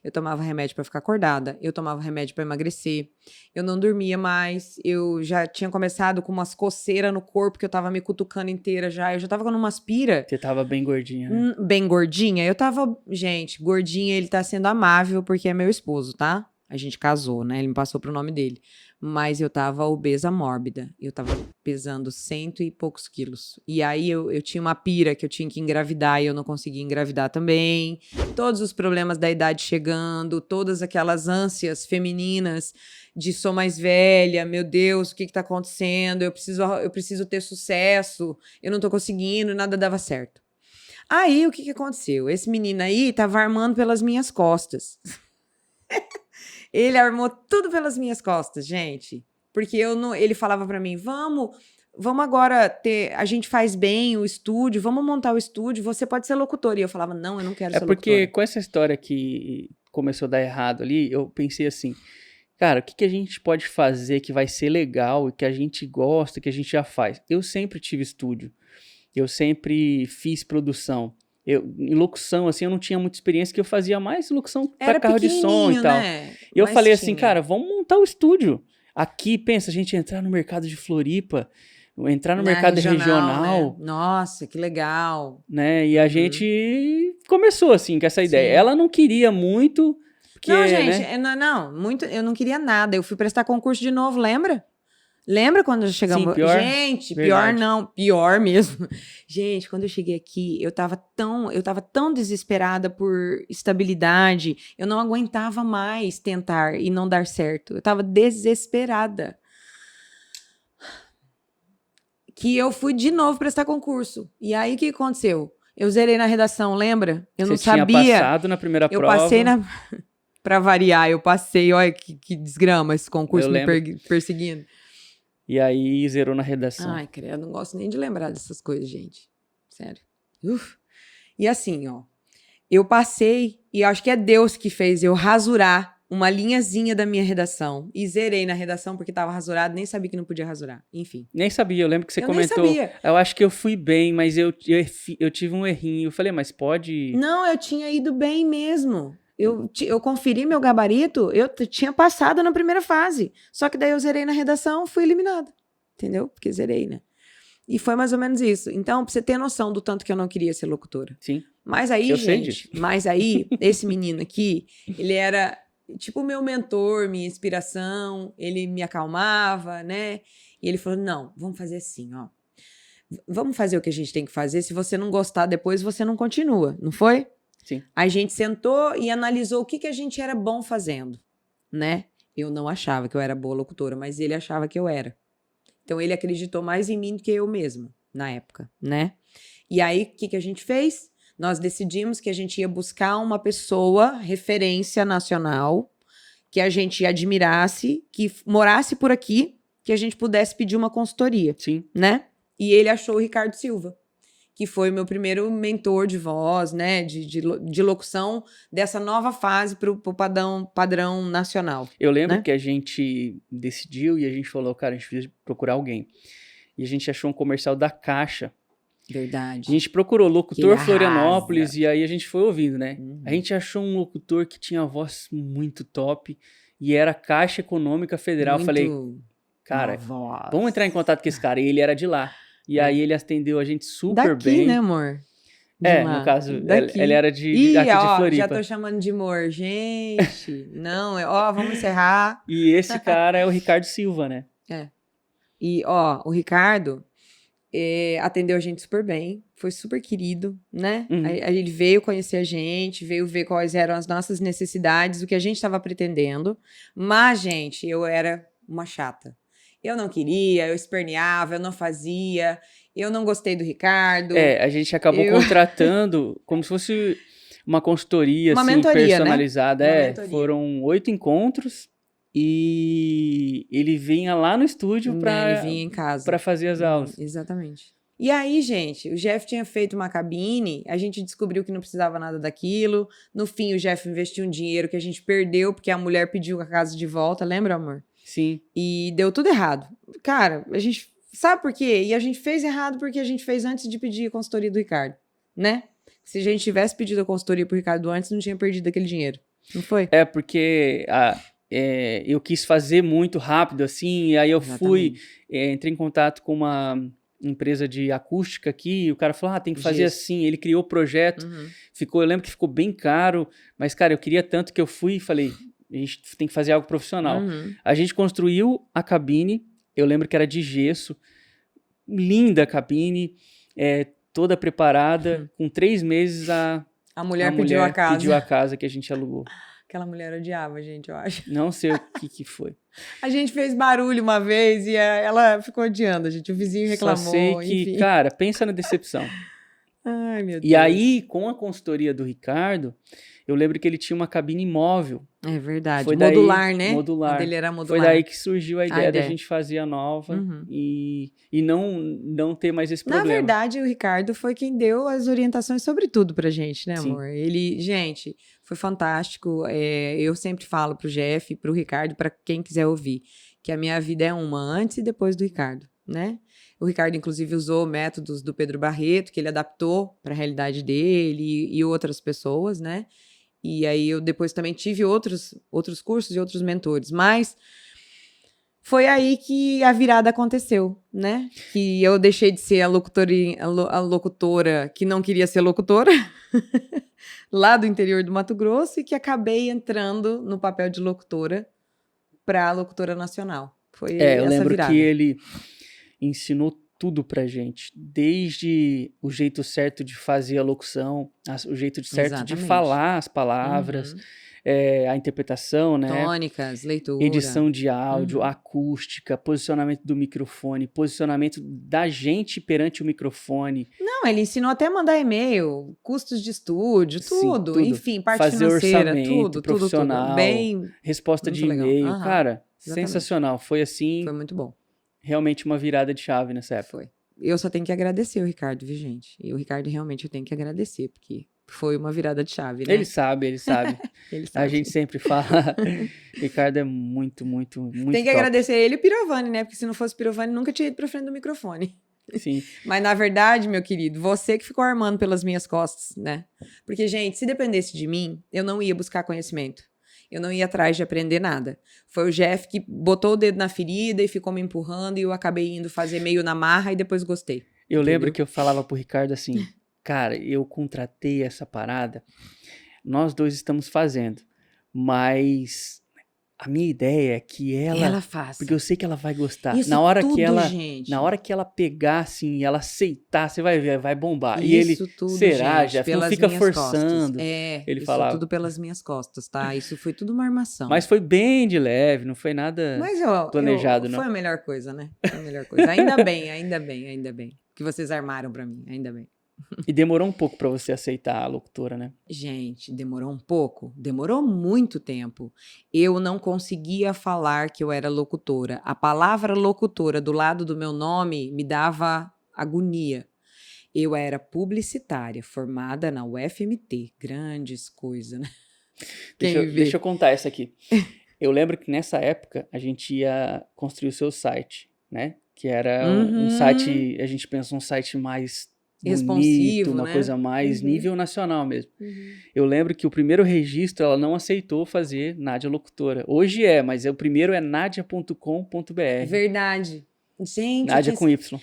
S1: eu tomava remédio pra ficar acordada, eu tomava remédio pra emagrecer, eu não dormia mais, eu já tinha começado com umas coceiras no corpo que eu tava me cutucando inteira já, eu já tava com umas pira.
S2: Você tava bem gordinha, né?
S1: Bem gordinha, eu tava, gente, gordinha, ele tá sendo amável porque é meu esposo, tá? A gente casou, né? Ele me passou pro nome dele. Mas eu tava obesa mórbida. Eu tava pesando 100 e poucos quilos. E aí eu tinha uma pira que eu tinha que engravidar e eu não conseguia engravidar também. Todos os problemas da idade chegando, todas aquelas ânsias femininas de sou mais velha, meu Deus, o que tá acontecendo? Eu preciso ter sucesso, eu não tô conseguindo, nada dava certo. Aí, o que aconteceu? Esse menino aí tava armando pelas minhas costas. Ele armou tudo pelas minhas costas, gente. Porque ele falava pra mim, vamos agora a gente faz bem o estúdio, vamos montar o estúdio, você pode ser locutor. E eu falava, não, eu não quero ser locutora.
S2: É porque com essa história que começou a dar errado ali, eu pensei assim, cara, o que a gente pode fazer que vai ser legal e que a gente gosta, que a gente já faz? Eu sempre tive estúdio, eu sempre fiz produção. Em locução, assim, eu não tinha muita experiência, que eu fazia mais locução para carro de som e tal.
S1: Né?
S2: E eu
S1: Mas
S2: falei assim,
S1: tinha.
S2: cara, vamos montar o estúdio. Aqui, pensa, a gente entrar no mercado de Floripa, entrar no mercado regional.
S1: Né? Nossa, que legal.
S2: Né? E a gente começou, assim, com essa ideia.
S1: Sim.
S2: Ela não queria muito, porque,
S1: Não, gente,
S2: né?
S1: muito, eu não queria nada. Eu fui prestar concurso de novo, lembra? Lembra quando chegamos?
S2: Sim, pior.
S1: Gente,
S2: Verdade.
S1: pior não, pior mesmo. Gente, quando eu cheguei aqui, eu tava tão desesperada por estabilidade, eu não aguentava mais tentar e não dar certo. Eu tava desesperada. Que eu fui de novo prestar concurso. E aí, o que aconteceu? Eu zerei na redação, lembra? Eu não sabia.
S2: Você tinha passado na primeira
S1: Eu
S2: prova.
S1: passei pra variar, eu passei, olha que desgrama esse concurso
S2: Eu
S1: me
S2: lembro.
S1: perseguindo.
S2: E aí zerou na redação.
S1: Ai, credo, não gosto nem de lembrar dessas coisas, gente. Sério. E assim, ó, eu passei, e acho que é Deus que fez eu rasurar uma linhazinha da minha redação. E zerei na redação porque tava rasurado, nem sabia que não podia rasurar. Enfim.
S2: Nem sabia, eu lembro que você
S1: Eu
S2: comentou.
S1: nem sabia.
S2: Eu acho que eu fui bem, mas eu tive um errinho. Eu falei, mas pode...
S1: Não, eu tinha ido bem mesmo. Eu conferi meu gabarito, eu tinha passado na primeira fase. Só que daí eu zerei na redação, fui eliminada. Entendeu? Porque zerei, né? E foi mais ou menos isso. Então, pra você ter noção do tanto que eu não queria ser locutora.
S2: Sim.
S1: Mas aí,
S2: Eu sei
S1: gente,
S2: disso.
S1: mas aí, esse menino aqui, ele era tipo o meu mentor, minha inspiração, ele me acalmava, né? E ele falou, não, vamos fazer assim, ó. Vamos fazer o que a gente tem que fazer, se você não gostar depois, você não continua, não foi?
S2: Sim.
S1: A gente sentou e analisou o que a gente era bom fazendo, né? Eu não achava que eu era boa locutora, mas ele achava que eu era. Então, ele acreditou mais em mim do que eu mesma, na época, né? E aí, o que a gente fez? Nós decidimos que a gente ia buscar uma pessoa, referência nacional, que a gente admirasse, que morasse por aqui, que a gente pudesse pedir uma consultoria,
S2: Sim.
S1: né? E ele achou o Ricardo Silva, que foi o meu primeiro mentor de voz, né? De locução dessa nova fase pro padrão nacional.
S2: Eu lembro
S1: né?
S2: que a gente decidiu e a gente falou, cara, a gente precisa procurar alguém. E a gente achou um comercial da Caixa.
S1: Verdade.
S2: A gente procurou locutor
S1: Que
S2: Florianópolis
S1: arrasa.
S2: e aí a gente foi ouvindo, né?
S1: Uhum.
S2: A gente achou um locutor que tinha voz muito top e era Caixa Econômica Federal. Eu falei, cara, vamos entrar em contato com esse cara. E ele era de lá. E aí ele atendeu a gente super
S1: daqui,
S2: bem.
S1: né, amor?
S2: No caso,
S1: daqui.
S2: ele era de
S1: Ih,
S2: aqui de
S1: ó,
S2: Floripa.
S1: já tô chamando de amor. Gente, não, ó, vamos encerrar.
S2: E esse cara é o Ricardo Silva, né?
S1: E, ó, o Ricardo atendeu a gente super bem, foi super querido, né?
S2: Uhum.
S1: Ele veio conhecer a gente, veio ver quais eram as nossas necessidades, o que a gente estava pretendendo. Mas, gente, eu era uma chata. Eu não queria, eu esperneava, eu não fazia, eu não gostei do Ricardo.
S2: A gente acabou contratando como se fosse uma consultoria,
S1: Uma
S2: assim,
S1: mentoria,
S2: personalizada.
S1: né? Uma mentoria.
S2: Foram 8 encontros e ele vinha lá no estúdio
S1: Ele vinha em casa.
S2: para fazer as aulas.
S1: Exatamente. E aí, gente, o Jeff tinha feito uma cabine, a gente descobriu que não precisava nada daquilo. No fim, o Jeff investiu um dinheiro que a gente perdeu, porque a mulher pediu a casa de volta, lembra, amor?
S2: Sim.
S1: E deu tudo errado. Cara, a gente... Sabe por quê? E a gente fez errado porque a gente fez antes de pedir a consultoria do Ricardo, né? Se a gente tivesse pedido a consultoria pro Ricardo antes, não tinha perdido aquele dinheiro. Não foi?
S2: Porque eu quis fazer muito rápido, assim, e aí eu fui, entrei em contato com uma empresa de acústica aqui, e o cara falou, tem que fazer assim, ele criou o projeto, eu lembro que ficou bem caro, mas, cara, eu queria tanto que eu fui e falei, A gente tem que fazer algo profissional.
S1: Uhum.
S2: A gente construiu a cabine, eu lembro que era de gesso, linda a cabine, toda preparada, com 3 meses
S1: A mulher pediu a casa.
S2: pediu a casa que a gente alugou.
S1: Aquela mulher odiava a gente, eu acho.
S2: Não sei o que foi.
S1: A gente fez barulho uma vez e ela ficou odiando a gente. O vizinho reclamou,
S2: Só sei que,
S1: enfim.
S2: cara, pensa na decepção.
S1: Ai, meu Deus.
S2: E aí, com a consultoria do Ricardo, eu lembro que ele tinha uma cabine móvel.
S1: É verdade.
S2: Foi daí-
S1: Modular, né?
S2: modular.
S1: A dele era modular.
S2: Foi daí que surgiu a ideia da
S1: ideia.
S2: gente fazer a nova
S1: Uhum.
S2: e não ter mais esse
S1: Na
S2: problema.
S1: verdade, o Ricardo foi quem deu as orientações sobre tudo pra gente, né,
S2: Sim.
S1: amor? Ele, gente, foi fantástico. Eu sempre falo pro Jeff, pro Ricardo, pra quem quiser ouvir, que a minha vida é uma antes e depois do Ricardo, né? O Ricardo, inclusive, usou métodos do Pedro Barreto, que ele adaptou para a realidade dele e outras pessoas, né? E aí eu depois também tive outros cursos e outros mentores. Mas foi aí que a virada aconteceu, né? Que eu deixei de ser a locutora que não queria ser locutora, lá do interior do Mato Grosso, e que acabei entrando no papel de locutora para a locutora nacional. Foi
S2: eu
S1: essa
S2: lembro
S1: virada.
S2: que ele ensinou tudo pra gente, desde o jeito certo de fazer a locução, o jeito certo de
S1: Exatamente.
S2: falar as palavras,
S1: Uhum.
S2: A interpretação, né?
S1: Tônicas, leitura.
S2: Edição de áudio,
S1: Uhum.
S2: acústica, posicionamento do microfone, posicionamento da gente perante o microfone,
S1: Não, ele ensinou até a mandar e-mail, custos de estúdio,
S2: Sim,
S1: tudo.
S2: tudo.
S1: Enfim, parte
S2: Fazer
S1: financeira,
S2: orçamento
S1: tudo.
S2: profissional,
S1: Bem,
S2: resposta
S1: muito
S2: de
S1: legal.
S2: e-mail.
S1: Aham,
S2: Cara,
S1: exatamente.
S2: sensacional. Foi assim,
S1: foi muito bom.
S2: realmente uma virada de chave nessa época.
S1: Foi. Eu só tenho que agradecer o Ricardo, viu, gente? E o Ricardo realmente eu tenho que agradecer, porque foi uma virada de chave, né?
S2: Ele sabe, ele sabe.
S1: Ele
S2: A
S1: sabe.
S2: gente sempre fala. Ricardo é muito, muito, muito
S1: Tem que
S2: top.
S1: agradecer ele e o Pirovani, né? Porque se não fosse o Pirovani, nunca tinha ido pra frente do microfone.
S2: Sim.
S1: Mas, na verdade, meu querido, você que ficou armando pelas minhas costas, né? Porque, gente, se dependesse de mim, eu não ia buscar conhecimento. Eu não ia atrás de aprender nada. Foi o Jeff que botou o dedo na ferida e ficou me empurrando e eu acabei indo fazer meio na marra e depois gostei.
S2: Eu lembro
S1: Entendeu?
S2: que eu falava pro Ricardo assim, cara, eu contratei essa parada, nós dois estamos fazendo, mas a minha ideia é que ela
S1: faça.
S2: porque eu sei que ela vai gostar.
S1: Isso
S2: na hora
S1: tudo,
S2: que ela,
S1: gente.
S2: na hora que ela pegar assim, e ela aceitar, você vai ver, vai bombar. E ele,
S1: Isso tudo,
S2: será,
S1: gente,
S2: Jeff? Não
S1: pelas
S2: fica
S1: minhas
S2: forçando.
S1: costas.
S2: Ele
S1: isso
S2: falava.
S1: tudo pelas minhas costas, tá? Isso foi tudo uma armação.
S2: Mas foi bem de leve, não foi nada
S1: Mas
S2: planejado, não.
S1: Foi a melhor coisa, né? Foi a melhor coisa. Ainda bem, ainda bem, ainda bem. Que vocês armaram pra mim, ainda bem.
S2: E demorou um pouco pra você aceitar a locutora, né?
S1: Gente, demorou um pouco? Demorou muito tempo. Eu não conseguia falar que eu era locutora. A palavra locutora do lado do meu nome me dava agonia. Eu era publicitária, formada na UFMT. Grandes coisas, né? Quem vê?
S2: Deixa eu contar essa aqui. Eu lembro que nessa época a gente ia construir o seu site, né? Que era um
S1: Uhum.
S2: site, a gente pensou um site mais
S1: Responsivo,
S2: bonito, uma
S1: né?
S2: coisa mais
S1: Uhum.
S2: nível nacional mesmo. Eu lembro que o primeiro registro ela não aceitou fazer Nádia Locutora. Hoje mas o primeiro é nadia.com.br.
S1: Verdade. Gente,
S2: Nádia com Y.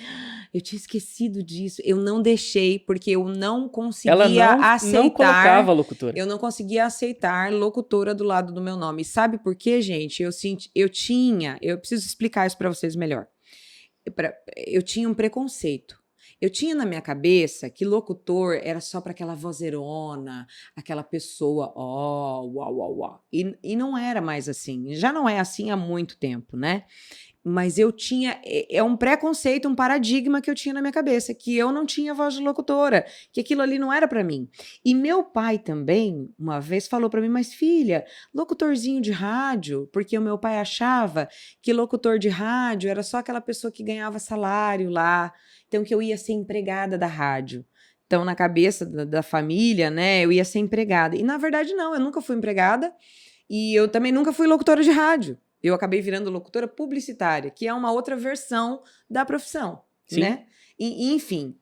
S1: eu tinha esquecido disso. Eu não deixei, porque eu não conseguia
S2: Ela não
S1: aceitar.
S2: colocava locutora.
S1: Eu não conseguia aceitar locutora do lado do meu nome. E sabe por quê, gente? Eu preciso explicar isso para vocês melhor. Eu tinha um preconceito. Eu tinha na minha cabeça que locutor era só para aquela vozeirona, aquela pessoa, uau. E não era mais assim. Já não é assim há muito tempo, né? Mas eu tinha, é um preconceito, um paradigma que eu tinha na minha cabeça, que eu não tinha voz de locutora, que aquilo ali não era pra mim. E meu pai também, uma vez, falou pra mim, mas filha, locutorzinho de rádio, porque o meu pai achava que locutor de rádio era só aquela pessoa que ganhava salário lá, então que eu ia ser empregada da rádio. Então, na cabeça da família, né, eu ia ser empregada. E na verdade não, eu nunca fui empregada e eu também nunca fui locutora de rádio. Eu acabei virando locutora publicitária, que é uma outra versão da profissão,
S2: Sim.
S1: né? E, enfim,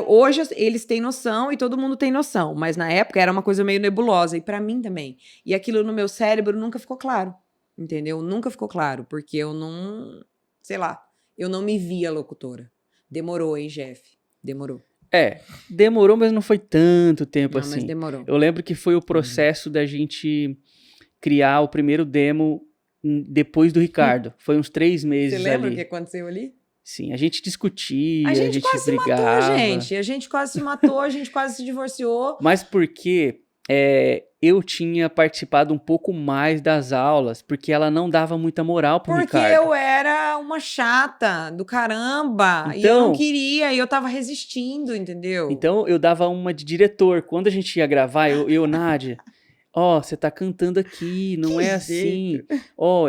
S1: hoje eles têm noção e todo mundo tem noção, mas na época era uma coisa meio nebulosa, e pra mim também. E aquilo no meu cérebro nunca ficou claro, entendeu? Nunca ficou claro, porque eu não, sei lá, eu não me via locutora. Demorou, hein, Jeff? Demorou.
S2: Demorou, mas não foi tanto tempo
S1: Não,
S2: assim.
S1: mas demorou.
S2: Eu lembro que foi o processo da gente criar o primeiro demo depois do Ricardo. Foi uns 3 meses
S1: Você lembra o
S2: ali.
S1: que aconteceu ali?
S2: Sim, a gente discutia,
S1: A gente quase se
S2: brigava.
S1: matou, gente. A gente quase se matou, a gente quase se divorciou.
S2: Mas porque eu tinha participado um pouco mais das aulas, porque ela não dava muita moral pro
S1: Porque
S2: Ricardo.
S1: eu era uma chata do caramba. E eu
S2: Então-
S1: não queria, e eu tava resistindo, entendeu?
S2: Então eu dava uma de diretor. Quando a gente ia gravar, Nádia, você tá cantando aqui, não
S1: Que
S2: é assim.
S1: jeito.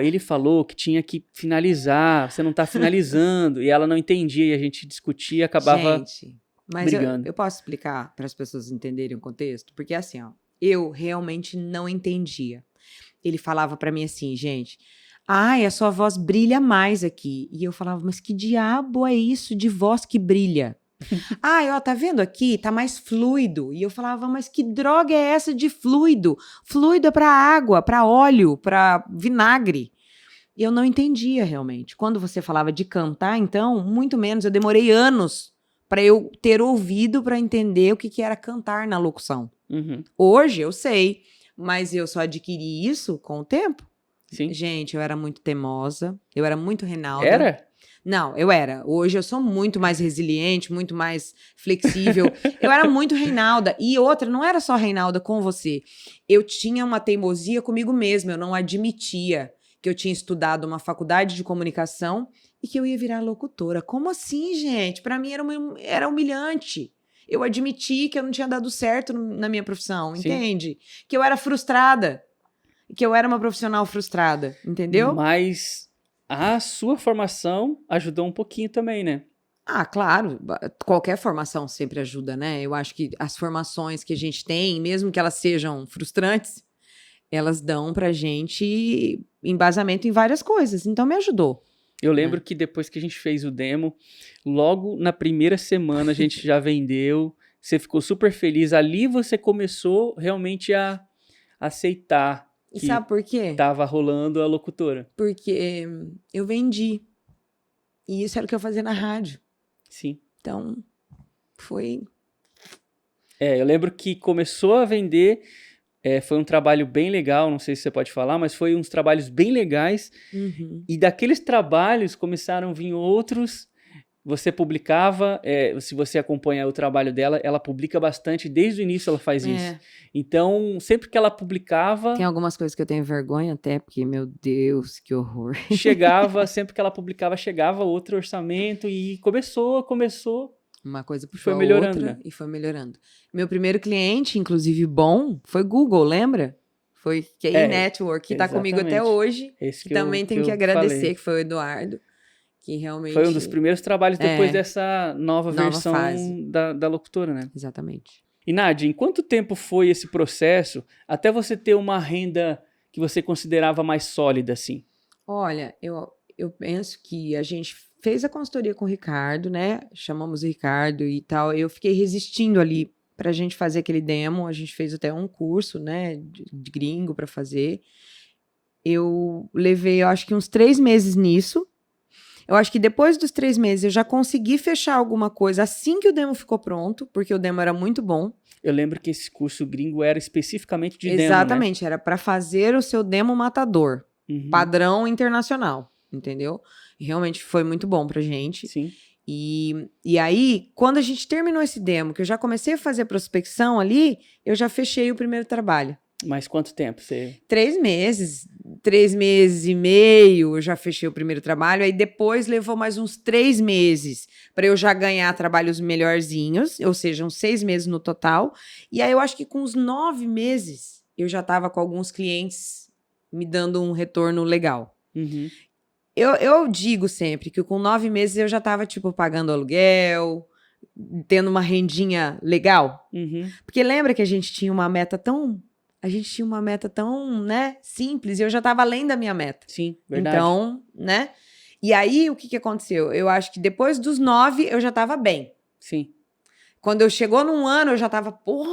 S2: Ele falou que tinha que finalizar, você não tá finalizando. E ela não entendia, e a gente discutia e acabava...
S1: Gente, mas
S2: brigando.
S1: eu posso explicar para as pessoas entenderem o contexto? Porque assim, ó, eu realmente não entendia. Ele falava para mim assim, gente, a sua voz brilha mais aqui. E eu falava, mas que diabo é isso de voz que brilha? Tá vendo aqui? Tá mais fluido. E eu falava, mas que droga é essa de fluido? Fluido é para água, para óleo, para vinagre. E eu não entendia realmente. Quando você falava de cantar, então, muito menos. Eu demorei anos para eu ter ouvido para entender o que era cantar na locução.
S2: Uhum,
S1: Hoje eu sei, mas eu só adquiri isso com o tempo.
S2: sim.
S1: Gente, eu era muito teimosa, eu era muito Reinalda.
S2: Era?
S1: Não, eu era. Hoje eu sou muito mais resiliente, muito mais flexível. Eu era muito Reinalda. E outra, não era só Reinalda com você. Eu tinha uma teimosia comigo mesma, eu não admitia que eu tinha estudado uma faculdade de comunicação e que eu ia virar locutora. Como assim, gente? Para mim era humilhante. Eu admiti que eu não tinha dado certo na minha profissão,
S2: Sim.
S1: entende? Que eu era frustrada. Que eu era uma profissional frustrada, entendeu?
S2: Mas a sua formação ajudou um pouquinho também, né?
S1: Claro. Qualquer formação sempre ajuda, né? Eu acho que as formações que a gente tem, mesmo que elas sejam frustrantes, elas dão pra gente embasamento em várias coisas. Então, me ajudou.
S2: Eu lembro que depois que a gente fez o demo, logo na primeira semana a gente já vendeu, você ficou super feliz. Ali você começou realmente a aceitar
S1: E
S2: que
S1: sabe por quê?
S2: tava rolando a locutora.
S1: Porque eu vendi. E isso era o que eu fazia na rádio.
S2: Sim.
S1: Então, foi...
S2: Eu lembro que começou a vender, foi um trabalho bem legal, não sei se você pode falar, mas foi uns trabalhos bem legais.
S1: Uhum.
S2: E daqueles trabalhos começaram a vir outros. Você publicava, se você acompanha o trabalho dela, ela publica bastante, desde o início ela faz isso. Então, sempre que ela publicava,
S1: Tem algumas coisas que eu tenho vergonha até, porque, meu Deus, que horror.
S2: sempre que ela publicava, chegava outro orçamento e começou.
S1: Uma coisa
S2: Foi
S1: puxou a
S2: melhorando,
S1: outra
S2: né?
S1: e foi melhorando. Meu primeiro cliente, inclusive bom, foi Google, lembra? Foi KI Network, que tá comigo até
S2: exatamente.
S1: hoje.
S2: Esse
S1: Que também tenho que
S2: eu
S1: agradecer,
S2: falei.
S1: que foi o Eduardo, que realmente...
S2: Foi um dos primeiros trabalhos depois
S1: É.
S2: dessa nova versão
S1: fase.
S2: da locutora, né?
S1: Exatamente.
S2: E Nádia, em quanto tempo foi esse processo até você ter uma renda que você considerava mais sólida, assim?
S1: Olha, eu penso que a gente fez a consultoria com o Ricardo, né? Chamamos o Ricardo e tal. Eu fiquei resistindo ali pra gente fazer aquele demo. A gente fez até um curso, né? De gringo pra fazer. Eu levei, eu acho que uns 3 meses nisso. Eu acho que depois dos 3 meses eu já consegui fechar alguma coisa assim que o demo ficou pronto, porque o demo era muito bom.
S2: Eu lembro que esse curso gringo era especificamente de demo, né?
S1: Exatamente, era pra fazer o seu demo matador.
S2: Uhum.
S1: Padrão internacional, entendeu? Realmente foi muito bom pra gente.
S2: Sim.
S1: E aí, quando a gente terminou esse demo, que eu já comecei a fazer a prospecção ali, eu já fechei o primeiro trabalho.
S2: Mas quanto tempo você...
S1: 3 meses, 3 meses e meio, eu já fechei o primeiro trabalho. Aí depois levou mais uns 3 meses para eu já ganhar trabalhos melhorzinhos, ou seja, uns 6 meses no total. E aí eu acho que com uns 9 meses eu já estava com alguns clientes me dando um retorno legal.
S2: Uhum.
S1: Eu digo sempre que com 9 meses eu já estava, tipo, pagando aluguel, tendo uma rendinha legal.
S2: Uhum.
S1: Porque lembra que a gente tinha uma meta tão... né, simples, e eu já estava além da minha meta.
S2: Sim, verdade.
S1: Então, né? E aí, o que aconteceu? Eu acho que depois dos 9, eu já estava bem.
S2: Sim.
S1: Quando eu chegou num ano, eu já estava, pô,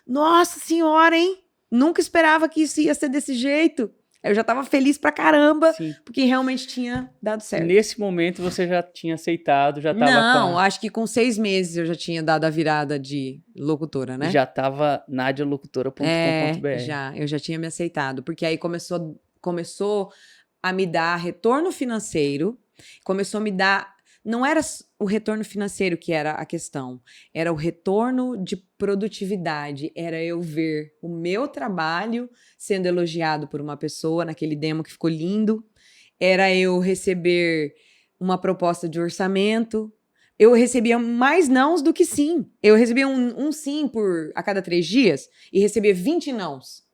S1: nossa senhora, hein? Nunca esperava que isso ia ser desse jeito. Eu já tava feliz pra caramba,
S2: Sim.
S1: porque realmente tinha dado certo.
S2: Nesse momento você já tinha aceitado, já tava
S1: Não, acho que com 6 meses eu já tinha dado a virada de locutora, né?
S2: já tava nadialocutora.com.br.
S1: Eu já tinha me aceitado, porque aí começou a me dar retorno financeiro, começou a me dar, não era o retorno financeiro que era a questão, era o retorno de produtividade, era eu ver o meu trabalho sendo elogiado por uma pessoa naquele demo que ficou lindo, era eu receber uma proposta de orçamento. Eu recebia mais nãos do que sim. Eu recebia um sim a cada 3 dias e recebia 20 nãos.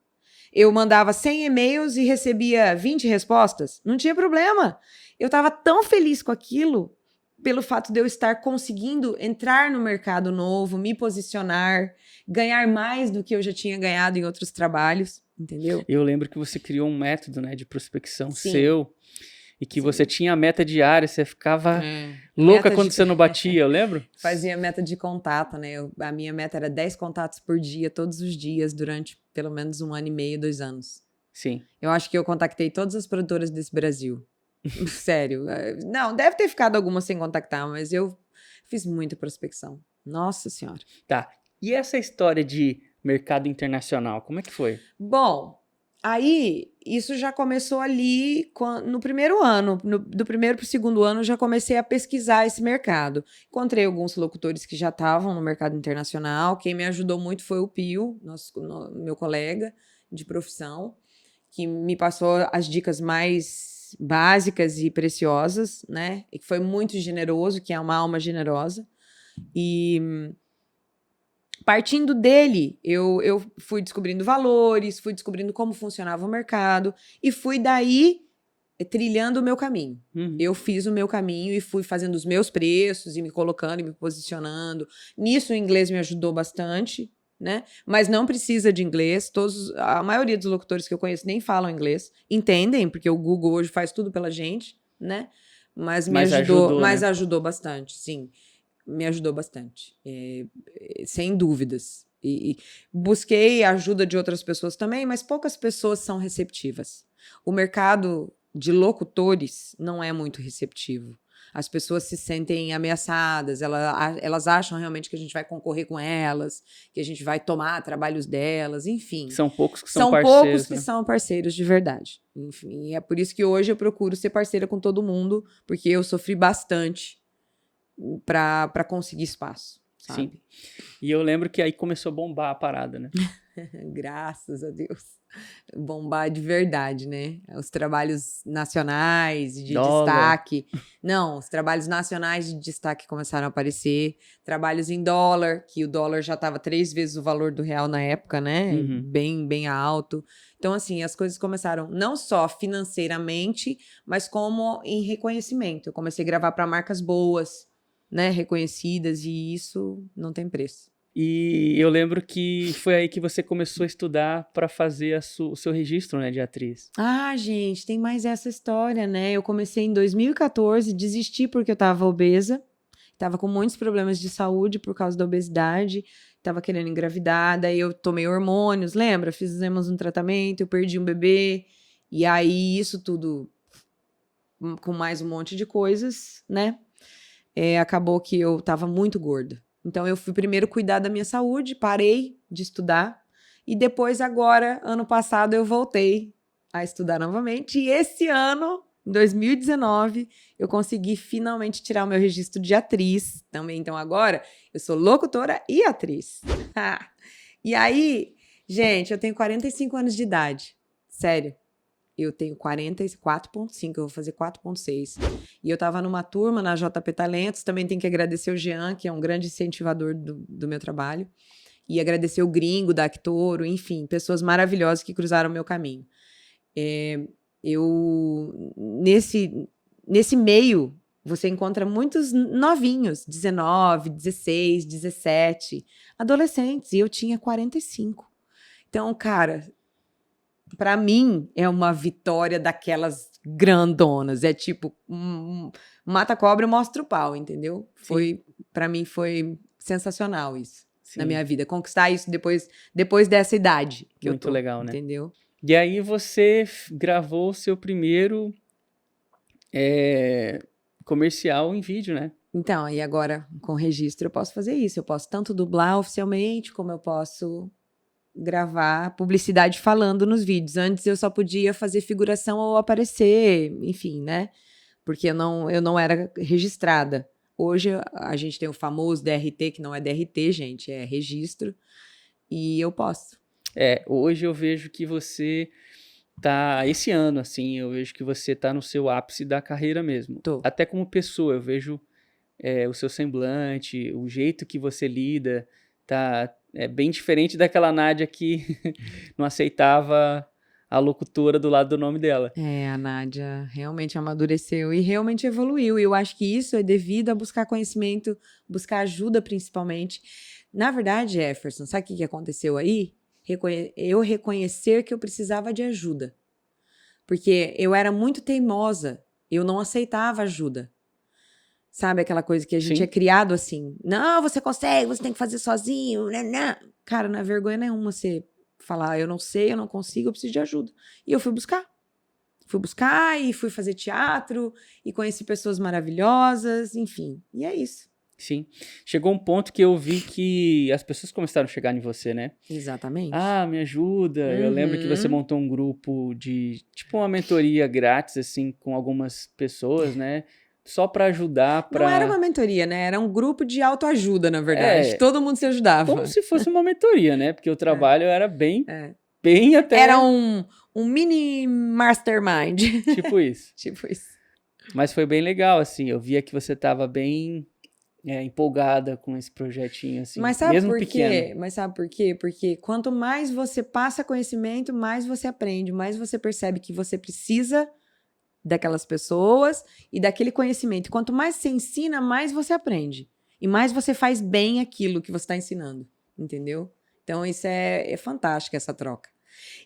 S1: Eu mandava 100 e-mails e recebia 20 respostas. Não tinha problema. Eu estava tão feliz com aquilo, pelo fato de eu estar conseguindo entrar no mercado novo, me posicionar, ganhar mais do que eu já tinha ganhado em outros trabalhos, entendeu?
S2: Eu lembro que você criou um método, né, de prospecção
S1: Sim.
S2: seu, e que você tinha a meta diária, você ficava
S1: Meta
S2: louca quando
S1: de-
S2: você não batia, eu lembro?
S1: Fazia meta de contato, né? A minha meta era 10 contatos por dia, todos os dias, durante pelo menos 1 ano e meio, 2 anos.
S2: Sim.
S1: Eu acho que eu contactei todas as produtoras desse Brasil. Sério. Não, deve ter ficado algumas sem contactar, mas eu fiz muita prospecção. Nossa Senhora.
S2: Tá. E essa história de mercado internacional, como é que foi?
S1: Bom, aí isso já começou ali no primeiro ano. Do primeiro para o segundo ano, eu já comecei a pesquisar esse mercado. Encontrei alguns locutores que já estavam no mercado internacional. Quem me ajudou muito foi o Pio, meu colega de profissão, que me passou as dicas mais básicas e preciosas, né? E que foi muito generoso, que é uma alma generosa. E partindo dele, eu fui descobrindo valores, fui descobrindo como funcionava o mercado e fui daí trilhando o meu caminho.
S2: Uhum.
S1: Eu fiz o meu caminho e fui fazendo os meus preços e me colocando e me posicionando. Nisso o inglês me ajudou bastante, né? Mas não precisa de inglês. A maioria dos locutores que eu conheço nem falam inglês. Entendem, porque o Google hoje faz tudo pela gente, né? Mas me ajudou,
S2: né?
S1: ajudou bastante, sim. Me ajudou bastante, sem dúvidas. E busquei a ajuda de outras pessoas também, mas poucas pessoas são receptivas. O mercado de locutores não é muito receptivo. As pessoas se sentem ameaçadas, elas acham realmente que a gente vai concorrer com elas, que a gente vai tomar trabalhos delas, enfim.
S2: São poucos que são parceiros.
S1: São poucos que
S2: né?
S1: são parceiros de verdade. Enfim, e é por isso que hoje eu procuro ser parceira com todo mundo, porque eu sofri bastante para conseguir espaço, sabe?
S2: Sim. E eu lembro que aí começou a bombar a parada, né?
S1: Graças a Deus. Bombar de verdade, né? Os trabalhos nacionais de
S2: Dólar.
S1: destaque. Não, os trabalhos nacionais de destaque começaram a aparecer. Trabalhos em dólar, que o dólar já estava 3 vezes o valor do real na época, né?
S2: Uhum.
S1: Bem, bem alto. Então, assim, as coisas começaram não só financeiramente, mas como em reconhecimento. Eu comecei a gravar para marcas boas, né? Reconhecidas, e isso não tem preço.
S2: E eu lembro que foi aí que você começou a estudar para fazer o seu registro, né, de atriz.
S1: Ah, gente, tem mais essa história, né? Eu comecei em 2014, desisti porque eu tava obesa, tava com muitos problemas de saúde por causa da obesidade, tava querendo engravidar, daí eu tomei hormônios, lembra? Fizemos um tratamento, eu perdi um bebê, e aí isso tudo, com mais um monte de coisas, né? Acabou que eu tava muito gorda. Então, eu fui primeiro cuidar da minha saúde, parei de estudar. E depois, agora, ano passado, eu voltei a estudar novamente. E esse ano, em 2019, eu consegui finalmente tirar o meu registro de atriz também. Então, agora, eu sou locutora e atriz. E aí, gente, eu tenho 45 anos de idade. Sério. Eu tenho 44,5, eu vou fazer 4,6. E eu tava numa turma na JP Talentos, também tenho que agradecer o Jean, que é um grande incentivador do meu trabalho, e agradecer o Gringo, da Actoro, enfim, pessoas maravilhosas que cruzaram o meu caminho. Nesse meio, você encontra muitos novinhos, 19, 16, 17, adolescentes, e eu tinha 45. Então, cara, pra mim, é uma vitória daquelas grandonas. É tipo, mata a cobra e mostra o pau, entendeu? Pra mim, foi sensacional isso.
S2: Sim.
S1: Na minha vida. Conquistar isso depois dessa idade que
S2: Muito
S1: eu tô,
S2: legal, né?
S1: entendeu?
S2: E aí você gravou o seu primeiro comercial em vídeo, né?
S1: Então, e agora, com registro, eu posso fazer isso. Eu posso tanto dublar oficialmente, como eu posso gravar publicidade falando nos vídeos. Antes eu só podia fazer figuração ou aparecer, enfim, né? Porque eu não era registrada. Hoje a gente tem o famoso DRT, que não é DRT, gente, é registro, e eu posso.
S2: Hoje eu vejo que você tá, esse ano, assim, eu vejo que você tá no seu ápice da carreira mesmo.
S1: Tô.
S2: Até como pessoa, eu vejo o seu semblante, o jeito que você lida, tá bem diferente daquela Nádia que não aceitava a locutora do lado do nome dela.
S1: A Nádia realmente amadureceu e realmente evoluiu. E eu acho que isso é devido a buscar conhecimento, buscar ajuda principalmente. Na verdade, Jefferson, sabe o que aconteceu aí? Eu reconhecer que eu precisava de ajuda. Porque eu era muito teimosa, eu não aceitava ajuda. Sabe aquela coisa que a gente
S2: Sim.
S1: é criado assim? Não, você consegue, você tem que fazer sozinho. Não. Cara, não é vergonha nenhuma você falar, eu não sei, eu não consigo, eu preciso de ajuda. E eu fui buscar. Fui buscar e fui fazer teatro e conheci pessoas maravilhosas, enfim. E é isso.
S2: Sim. Chegou um ponto que eu vi que as pessoas começaram a chegar em você, né?
S1: Exatamente.
S2: Ah, me ajuda. Eu lembro que você montou um grupo de, tipo, uma mentoria grátis, assim, com algumas pessoas, né? Só pra ajudar,
S1: Não era uma mentoria, né? Era um grupo de autoajuda, na verdade. Todo mundo se ajudava.
S2: Como se fosse uma mentoria, né? Porque o trabalho era bem até...
S1: Era um mini mastermind.
S2: Tipo isso.
S1: Tipo isso.
S2: Mas foi bem legal, assim. Eu via que você tava bem empolgada com esse projetinho, assim.
S1: Mas sabe
S2: mesmo
S1: por
S2: pequeno.
S1: quê? Mas sabe por quê? Porque quanto mais você passa conhecimento, mais você aprende, mais você percebe que você precisa daquelas pessoas e daquele conhecimento. Quanto mais você ensina, mais você aprende. E mais você faz bem aquilo que você está ensinando. Entendeu? Então, isso é fantástico, essa troca.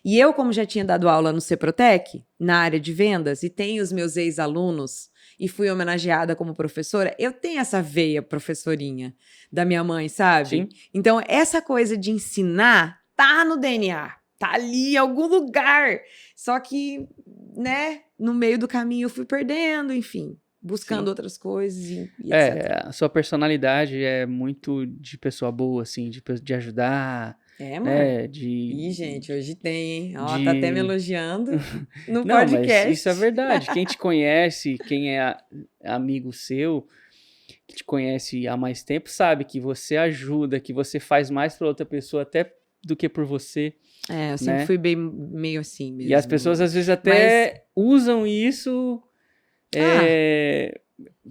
S1: E eu, como já tinha dado aula no Ceprotec, na área de vendas, e tenho os meus ex-alunos, e fui homenageada como professora, eu tenho essa veia professorinha da minha mãe, sabe?
S2: Sim.
S1: Então, essa coisa de ensinar tá no DNA, tá ali em algum lugar. Só que, né, no meio do caminho eu fui perdendo, enfim, buscando outras coisas e etc.
S2: A sua personalidade é muito de pessoa boa, assim, de ajudar.
S1: Mano. Ih, gente, hoje tem, hein? Ó, tá até me elogiando no
S2: Não,
S1: podcast.
S2: mas isso é verdade. Quem te conhece, quem é amigo seu, que te conhece há mais tempo, sabe que você ajuda, que você faz mais pra outra pessoa até do que por você.
S1: Eu sempre fui bem meio assim mesmo.
S2: E as pessoas às vezes até usam isso,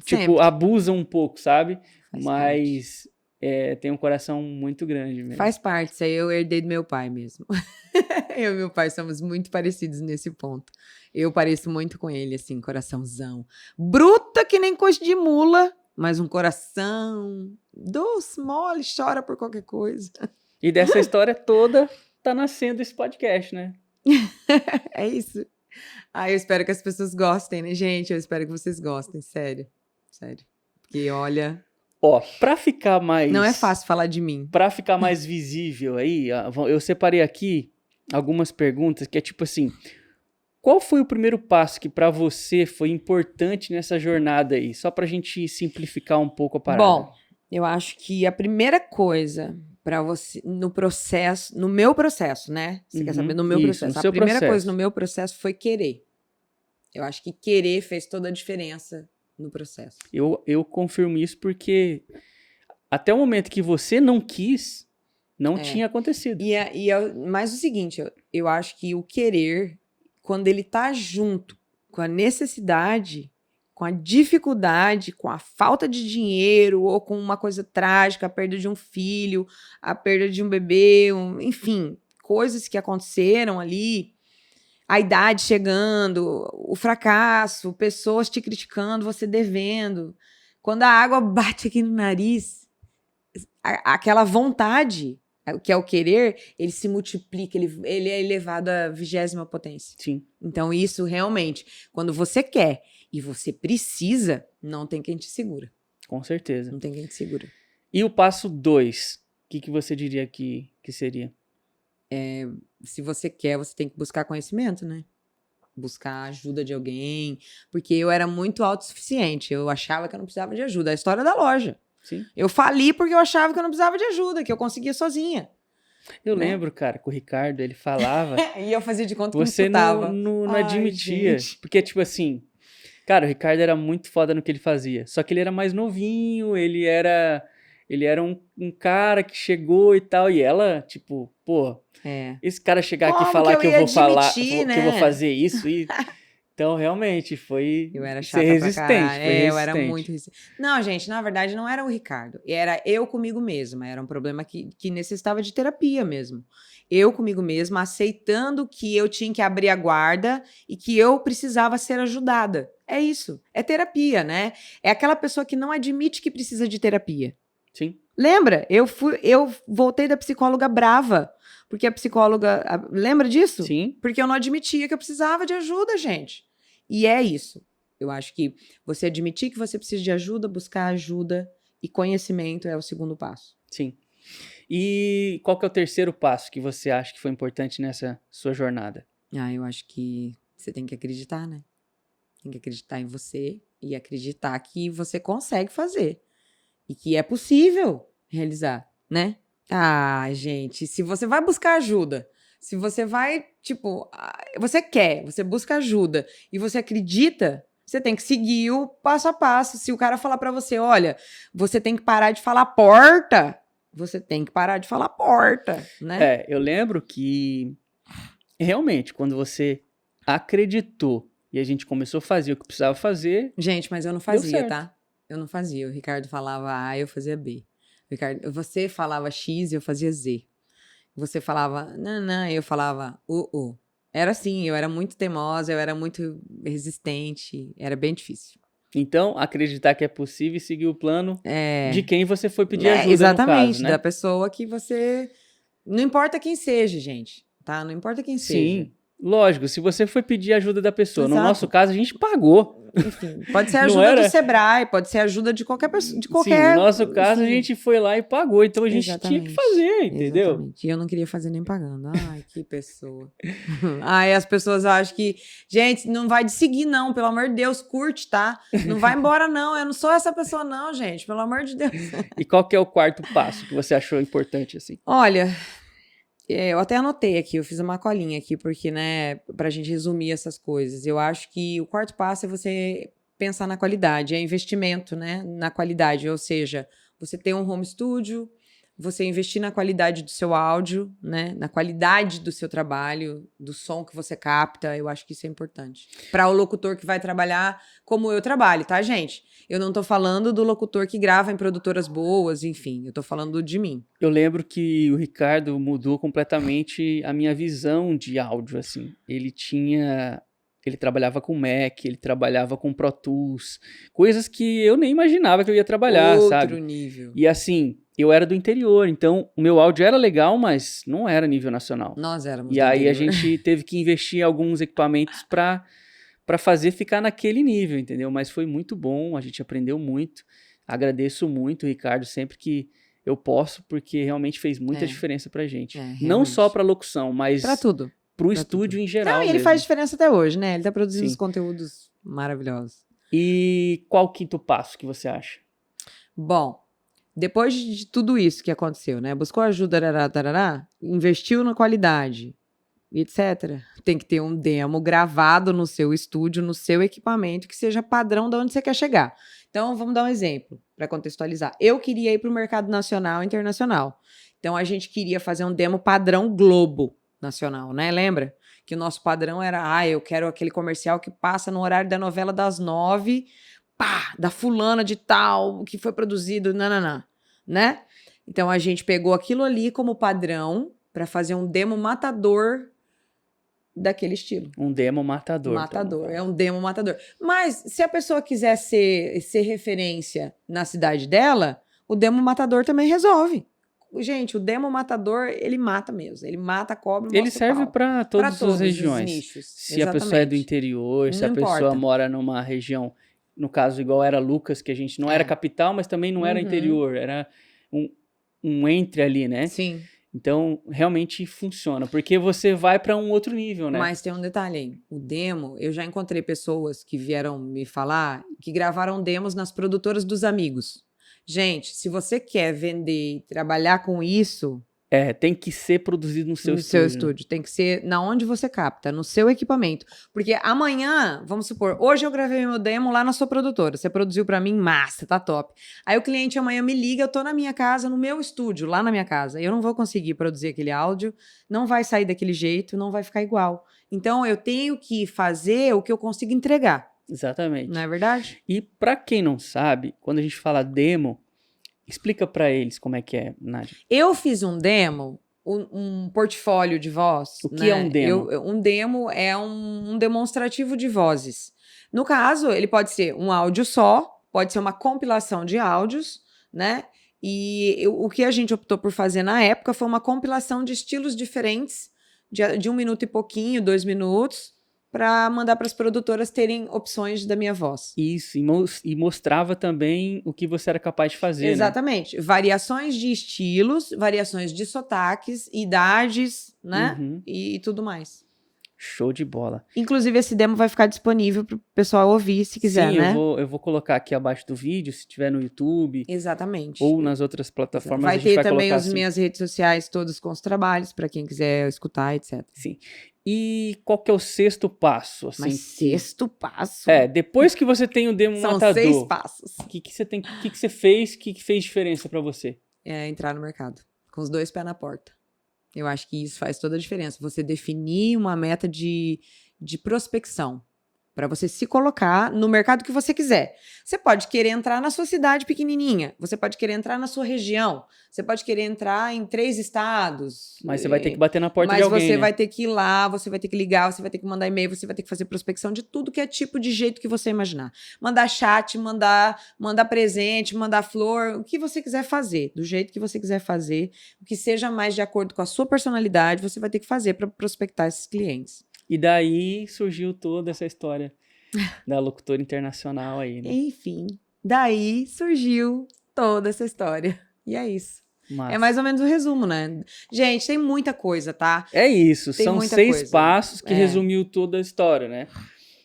S2: tipo,
S1: sempre.
S2: abusam um pouco, sabe?
S1: Faz
S2: Mas tem um coração muito grande mesmo.
S1: Faz parte, isso aí eu herdei do meu pai mesmo. Eu e meu pai somos muito parecidos nesse ponto. Eu pareço muito com ele, assim, coraçãozão. Bruta que nem coxa de mula, mas um coração doce, mole, chora por qualquer coisa.
S2: E dessa história toda tá nascendo esse podcast, né?
S1: É isso. Eu espero que as pessoas gostem, né, gente? Eu espero que vocês gostem, sério. Sério. Porque, olha...
S2: Ó, pra ficar mais...
S1: Não é fácil falar de mim.
S2: Pra ficar mais visível aí, eu separei aqui algumas perguntas que é tipo assim, qual foi o primeiro passo que pra você foi importante nessa jornada aí? Só pra gente simplificar um pouco a parada.
S1: Bom, eu acho que a primeira coisa pra você, no meu processo, né? Você quer saber? No meu processo. A primeira coisa no meu processo foi querer. Eu acho que querer fez toda a diferença no processo.
S2: Eu confirmo isso porque até o momento que você não quis, não tinha acontecido.
S1: Mas o seguinte, eu acho que o querer, quando ele tá junto com a necessidade, com a dificuldade, com a falta de dinheiro, ou com uma coisa trágica, a perda de um filho, a perda de um bebê, enfim, coisas que aconteceram ali, a idade chegando, o fracasso, pessoas te criticando, você devendo. Quando a água bate aqui no nariz, aquela vontade, que é o querer, ele se multiplica, ele é elevado à 20ª potência.
S2: Sim.
S1: Então isso realmente, quando você quer e você precisa, não tem quem te segura.
S2: Com certeza.
S1: Não tem quem te segura.
S2: E o passo 2, o que você diria que seria?
S1: se você quer, você tem que buscar conhecimento, né? Buscar a ajuda de alguém, porque eu era muito autossuficiente, eu achava que eu não precisava de ajuda. A história da loja.
S2: Sim.
S1: Eu fali porque eu achava que eu não precisava de ajuda, que eu conseguia sozinha.
S2: Eu
S1: Né?
S2: lembro, cara, que o Ricardo, ele falava...
S1: E eu fazia de conta que
S2: Você
S1: me escutava.
S2: não
S1: Ai,
S2: admitia.
S1: gente.
S2: Porque, tipo assim, cara, o Ricardo era muito foda no que ele fazia. Só que ele era mais novinho, ele era um cara que chegou e tal. E ela, tipo, pô,
S1: É.
S2: esse cara chegar aqui e
S1: Como
S2: falar
S1: que
S2: que
S1: eu
S2: eu
S1: ia
S2: vou falar,
S1: admitir,
S2: que eu vou
S1: né?
S2: fazer isso e... Então, realmente, foi
S1: Eu era
S2: ser
S1: chata pra
S2: resistente.
S1: caralho.
S2: Foi
S1: Eu era
S2: resistente.
S1: muito resistente. Não, gente, na verdade não era o Ricardo. Era eu comigo mesma. Era um problema que necessitava de terapia mesmo. Eu comigo mesma, aceitando que eu tinha que abrir a guarda e que eu precisava ser ajudada. É isso. É terapia, né? É aquela pessoa que não admite que precisa de terapia.
S2: Sim.
S1: Lembra? Eu voltei da psicóloga brava. Porque a psicóloga... Lembra disso?
S2: Sim.
S1: Porque eu não admitia que eu precisava de ajuda, gente. E é isso. Eu acho que você admitir que você precisa de ajuda, buscar ajuda e conhecimento é o segundo passo.
S2: Sim. E qual que é o terceiro passo que você acha que foi importante nessa sua jornada?
S1: Eu acho que você tem que acreditar, né? Tem que acreditar em você e acreditar que você consegue fazer. E que é possível realizar, né? Gente, se você vai buscar ajuda, se você vai, tipo, você quer, você busca ajuda e você acredita, você tem que seguir o passo a passo. Se o cara falar pra você, olha, você tem que parar de falar porta, você tem que parar de falar porta, né?
S2: Eu lembro que realmente, quando você acreditou e a gente começou a fazer o que precisava fazer,
S1: Gente, mas eu não fazia,
S2: certo.
S1: tá? Eu não fazia. O Ricardo falava A, eu fazia B. Você falava X, eu fazia Z. Você falava não, eu falava U. Era assim, eu era muito teimosa, eu era muito resistente, era bem difícil.
S2: Então, acreditar que é possível e seguir o plano
S1: É,
S2: de quem você foi pedir ajuda,
S1: exatamente,
S2: no caso, né?
S1: da pessoa que você... Não importa quem seja, gente, tá? Não importa quem seja.
S2: Sim, lógico, se você foi pedir ajuda da pessoa, no
S1: Exato.
S2: nosso caso, a gente pagou.
S1: Enfim, pode ser
S2: Não
S1: ajuda
S2: era?
S1: do Sebrae, pode ser ajuda de qualquer pessoa, de
S2: Sim,
S1: qualquer...
S2: no nosso caso, a
S1: enfim.
S2: gente foi lá e pagou, então a gente tinha que
S1: Exatamente.
S2: fazer, entendeu?
S1: Exatamente. E eu não queria fazer nem pagando. Ai, que pessoa. Ai, as pessoas acham que... Gente, não vai de seguir, não. Pelo amor de Deus, curte, tá? Não vai embora, não. Eu não sou essa pessoa, não, gente. Pelo amor de Deus.
S2: E qual que é o quarto passo que você achou importante, assim?
S1: Olha, eu até anotei aqui. Eu fiz uma colinha aqui, porque, né, pra gente resumir essas coisas. Eu acho que o quarto passo é você pensar na qualidade. É investimento, né? Na qualidade. Ou seja, você ter um home studio... Você investir na qualidade do seu áudio, né? Na qualidade do seu trabalho, do som que você capta, eu acho que isso é importante. Para o locutor que vai trabalhar como eu trabalho, tá, gente? Eu não tô falando do locutor que grava em produtoras boas, enfim, eu tô falando de mim.
S2: Eu lembro que o Ricardo mudou completamente a minha visão de áudio, assim. Ele trabalhava com Mac, ele trabalhava com Pro Tools, coisas que eu nem imaginava que eu ia trabalhar, sabe?
S1: Outro nível.
S2: E assim, eu era do interior, então o meu áudio era legal, mas não era nível nacional.
S1: Nós éramos
S2: E
S1: do
S2: aí a
S1: interior.
S2: gente teve que investir em alguns equipamentos para fazer ficar naquele nível, entendeu? Mas foi muito bom, a gente aprendeu muito. Agradeço muito, Ricardo, sempre que eu posso, porque realmente fez muita diferença pra gente. Não
S1: realmente.
S2: só pra locução, mas
S1: Pra tudo.
S2: pro
S1: Pra
S2: estúdio
S1: tudo.
S2: em geral.
S1: Não, e ele
S2: mesmo.
S1: faz diferença até hoje, né? Ele tá produzindo
S2: Sim.
S1: uns conteúdos maravilhosos.
S2: E qual o quinto passo que você acha?
S1: Bom, depois de tudo isso que aconteceu, né? Buscou ajuda, tarará, investiu na qualidade, etc. Tem que ter um demo gravado no seu estúdio, no seu equipamento, que seja padrão de onde você quer chegar. Então, vamos dar um exemplo para contextualizar. Eu queria ir para o mercado nacional e internacional. Então, a gente queria fazer um demo padrão Globo nacional, né? Lembra? Que o nosso padrão era, eu quero aquele comercial que passa no horário da novela das 9, pá, da fulana de tal, que foi produzido, né? Então, a gente pegou aquilo ali como padrão para fazer um demo matador daquele estilo.
S2: Um demo matador.
S1: Matador, é um demo matador. Mas, se a pessoa quiser ser referência na cidade dela, o demo matador também resolve. Gente, o demo matador, ele mata mesmo. Ele mata, cobra,
S2: Ele serve para todas as regiões.
S1: Os nichos.
S2: Se a pessoa é do interior, se
S1: Não
S2: a pessoa
S1: importa.
S2: mora numa região, no caso, igual era Lucas, que a gente não era capital, mas também não era interior, era um entre ali, né?
S1: Sim.
S2: Então, realmente funciona, porque você vai para um outro nível, né?
S1: Mas tem um detalhe aí. O demo, eu já encontrei pessoas que vieram me falar que gravaram demos nas produtoras dos amigos. Gente, se você quer vender e trabalhar com isso,
S2: Tem que ser produzido no seu
S1: no
S2: estúdio.
S1: seu estúdio, tem que ser na onde você capta, no seu equipamento. Porque amanhã, vamos supor, hoje eu gravei meu demo lá na sua produtora. Você produziu pra mim, massa, tá top. Aí o cliente amanhã me liga, eu tô na minha casa, no meu estúdio, lá na minha casa. Eu não vou conseguir produzir aquele áudio, não vai sair daquele jeito, não vai ficar igual. Então eu tenho que fazer o que eu consigo entregar,
S2: Exatamente.
S1: não é verdade?
S2: E para quem não sabe, quando a gente fala demo, explica para eles como é que é, Nádia.
S1: Eu fiz um demo, um portfólio de voz.
S2: O que é um demo?
S1: Um demo é um demonstrativo de vozes. No caso, ele pode ser um áudio só, pode ser uma compilação de áudios, né? E o que a gente optou por fazer na época foi uma compilação de estilos diferentes, de 1 minuto e pouquinho, 2 minutos, para mandar para as produtoras terem opções da minha voz.
S2: Isso, e mostrava também o que você era capaz de fazer, né?
S1: Exatamente. Variações de estilos, variações de sotaques, idades, né?
S2: Uhum.
S1: E tudo mais.
S2: Show de bola.
S1: Inclusive, esse demo vai ficar disponível para o pessoal ouvir, se quiser,
S2: Sim,
S1: né?
S2: eu vou colocar aqui abaixo do vídeo, se tiver no YouTube
S1: Exatamente.
S2: ou nas outras plataformas, a
S1: Vai
S2: gente
S1: ter
S2: vai
S1: também
S2: colocar
S1: as
S2: assim.
S1: minhas redes sociais todas com os trabalhos, para quem quiser escutar, etc.
S2: Sim. E qual que é o sexto passo? Assim,
S1: Mas sexto passo?
S2: depois que você tem o demo
S1: São
S2: matador,
S1: 6 passos.
S2: o que você fez, o que fez diferença para você?
S1: É entrar no mercado, com os 2 pés na porta. Eu acho que isso faz toda a diferença. Você definir uma meta de prospecção, para você se colocar no mercado que você quiser. Você pode querer entrar na sua cidade pequenininha, você pode querer entrar na sua região, você pode querer entrar em 3 estados.
S2: Mas você vai ter que bater na porta de alguém,
S1: Mas você
S2: né?
S1: vai ter que ir lá, você vai ter que ligar, você vai ter que mandar e-mail, você vai ter que fazer prospecção de tudo que é tipo de jeito que você imaginar. Mandar chat, mandar presente, mandar flor, o que você quiser fazer, do jeito que você quiser fazer, o que seja mais de acordo com a sua personalidade, você vai ter que fazer para prospectar esses clientes.
S2: E daí surgiu toda essa história da locutora internacional aí, né?
S1: Enfim, daí surgiu toda essa história. E é isso.
S2: Massa.
S1: É mais ou menos o resumo, né? Gente, tem muita coisa, tá?
S2: É isso,
S1: Tem
S2: são
S1: muita
S2: 6
S1: coisa.
S2: passos que
S1: É.
S2: resumiu toda a história, né?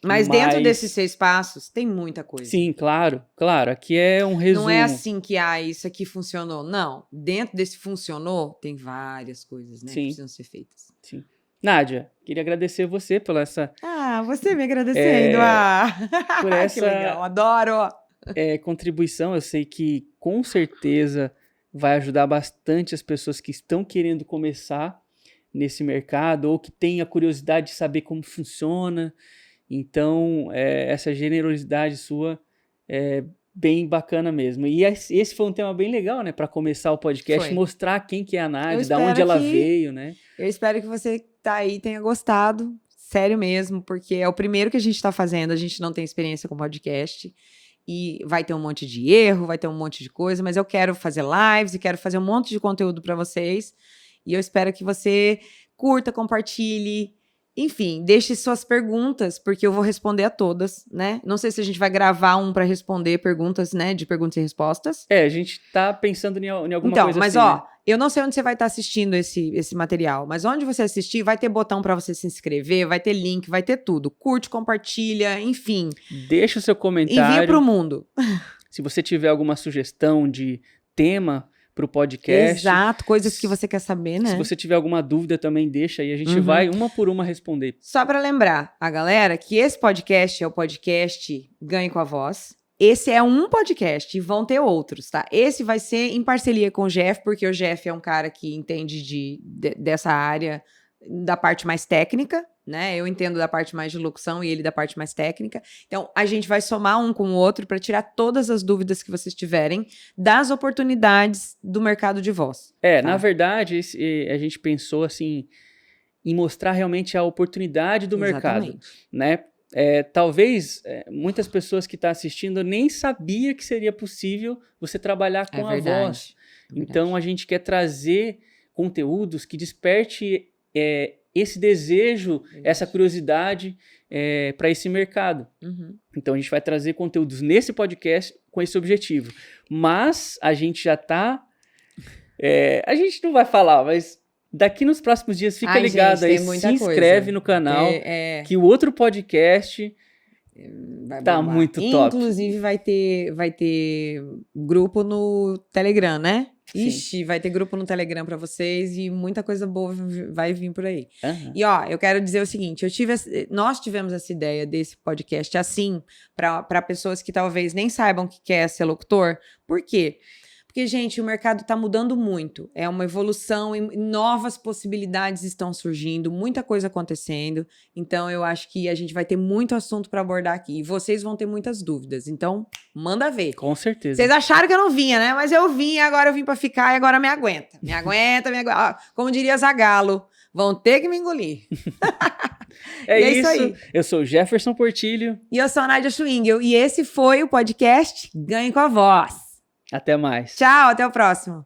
S1: Mas dentro desses 6 passos, tem muita coisa.
S2: Sim, claro. Aqui é um resumo.
S1: Não é assim que, isso aqui funcionou. Não. Dentro desse funcionou, tem várias coisas, né?
S2: Sim.
S1: Que precisam ser feitas.
S2: Sim. Nádia, queria agradecer você pela essa
S1: Você me agradecendo.
S2: por
S1: Que
S2: essa
S1: legal, adoro.
S2: contribuição. Eu sei que com certeza vai ajudar bastante as pessoas que estão querendo começar nesse mercado ou que têm a curiosidade de saber como funciona. Então, essa generosidade sua é bem bacana mesmo. E esse foi um tema bem legal, né? Para começar o podcast,
S1: Foi.
S2: mostrar quem que é a Nádia,
S1: Eu
S2: da onde ela
S1: espero que-
S2: veio, né?
S1: Eu espero que você que tá aí tenha gostado. Sério mesmo, porque é o primeiro que a gente tá fazendo. A gente não tem experiência com podcast. E vai ter um monte de erro, vai ter um monte de coisa, mas eu quero fazer lives e quero fazer um monte de conteúdo para vocês. E eu espero que você curta, compartilhe, enfim, deixe suas perguntas, porque eu vou responder a todas, né? Não sei se a gente vai gravar um para responder perguntas, né? De perguntas e respostas.
S2: A gente tá pensando em alguma
S1: Então,
S2: coisa
S1: mas
S2: assim,
S1: ó,
S2: né?
S1: eu não sei onde você vai estar assistindo esse material, mas onde você assistir, vai ter botão para você se inscrever, vai ter link, vai ter tudo. Curte, compartilha, enfim.
S2: Deixa o seu comentário.
S1: Envia pro mundo.
S2: Se você tiver alguma sugestão de tema pro podcast.
S1: Exato, coisas que você quer saber, né?
S2: Se você tiver alguma dúvida também, deixa aí. A gente
S1: Uhum.
S2: vai uma por uma responder.
S1: Só para lembrar a galera que esse podcast é o podcast Ganhe com a Voz. Esse é um podcast e vão ter outros, tá? Esse vai ser em parceria com o Jeff, porque o Jeff é um cara que entende dessa área, da parte mais técnica, né? Eu entendo da parte mais de locução e ele da parte mais técnica. Então, a gente vai somar um com o outro para tirar todas as dúvidas que vocês tiverem das oportunidades do mercado de voz.
S2: Na verdade, a gente pensou assim em mostrar realmente a oportunidade do mercado,
S1: Exatamente.
S2: né? Talvez muitas pessoas que estão assistindo nem sabia que seria possível você trabalhar com a voz. Então, a gente quer trazer conteúdos que desperte esse desejo, essa curiosidade para esse mercado.
S1: Uhum.
S2: Então, a gente vai trazer conteúdos nesse podcast com esse objetivo. Mas a gente já está A gente não vai falar, mas daqui nos próximos dias fica
S1: Ai,
S2: ligado
S1: gente,
S2: aí,
S1: tem
S2: se
S1: muita
S2: inscreve
S1: coisa.
S2: no canal,
S1: É,
S2: que o outro podcast
S1: vai
S2: tá
S1: bombar.
S2: muito top.
S1: Inclusive, vai ter grupo no Telegram, né?
S2: Sim.
S1: Ixi, vai ter grupo no Telegram pra vocês e muita coisa boa vai vir por aí.
S2: Aham.
S1: E ó, eu quero dizer o seguinte, nós tivemos essa ideia desse podcast assim, para pessoas que talvez nem saibam o que quer ser locutor. Por quê? Porque, gente, o mercado tá mudando muito. É uma evolução e novas possibilidades estão surgindo, muita coisa acontecendo. Então, eu acho que a gente vai ter muito assunto para abordar aqui. E vocês vão ter muitas dúvidas. Então, manda ver.
S2: Com certeza.
S1: Vocês acharam que eu não vinha, né? Mas eu vim, agora eu vim pra ficar e agora me aguenta. Me aguenta. Ah, como diria Zagalo, vão ter que me engolir.
S2: É
S1: E é isso
S2: isso.
S1: aí.
S2: Eu sou o Jefferson Portilho.
S1: E eu sou a Nádia Schwingel. E esse foi o podcast Ganhe com a Voz.
S2: Até mais.
S1: Tchau, até o próximo.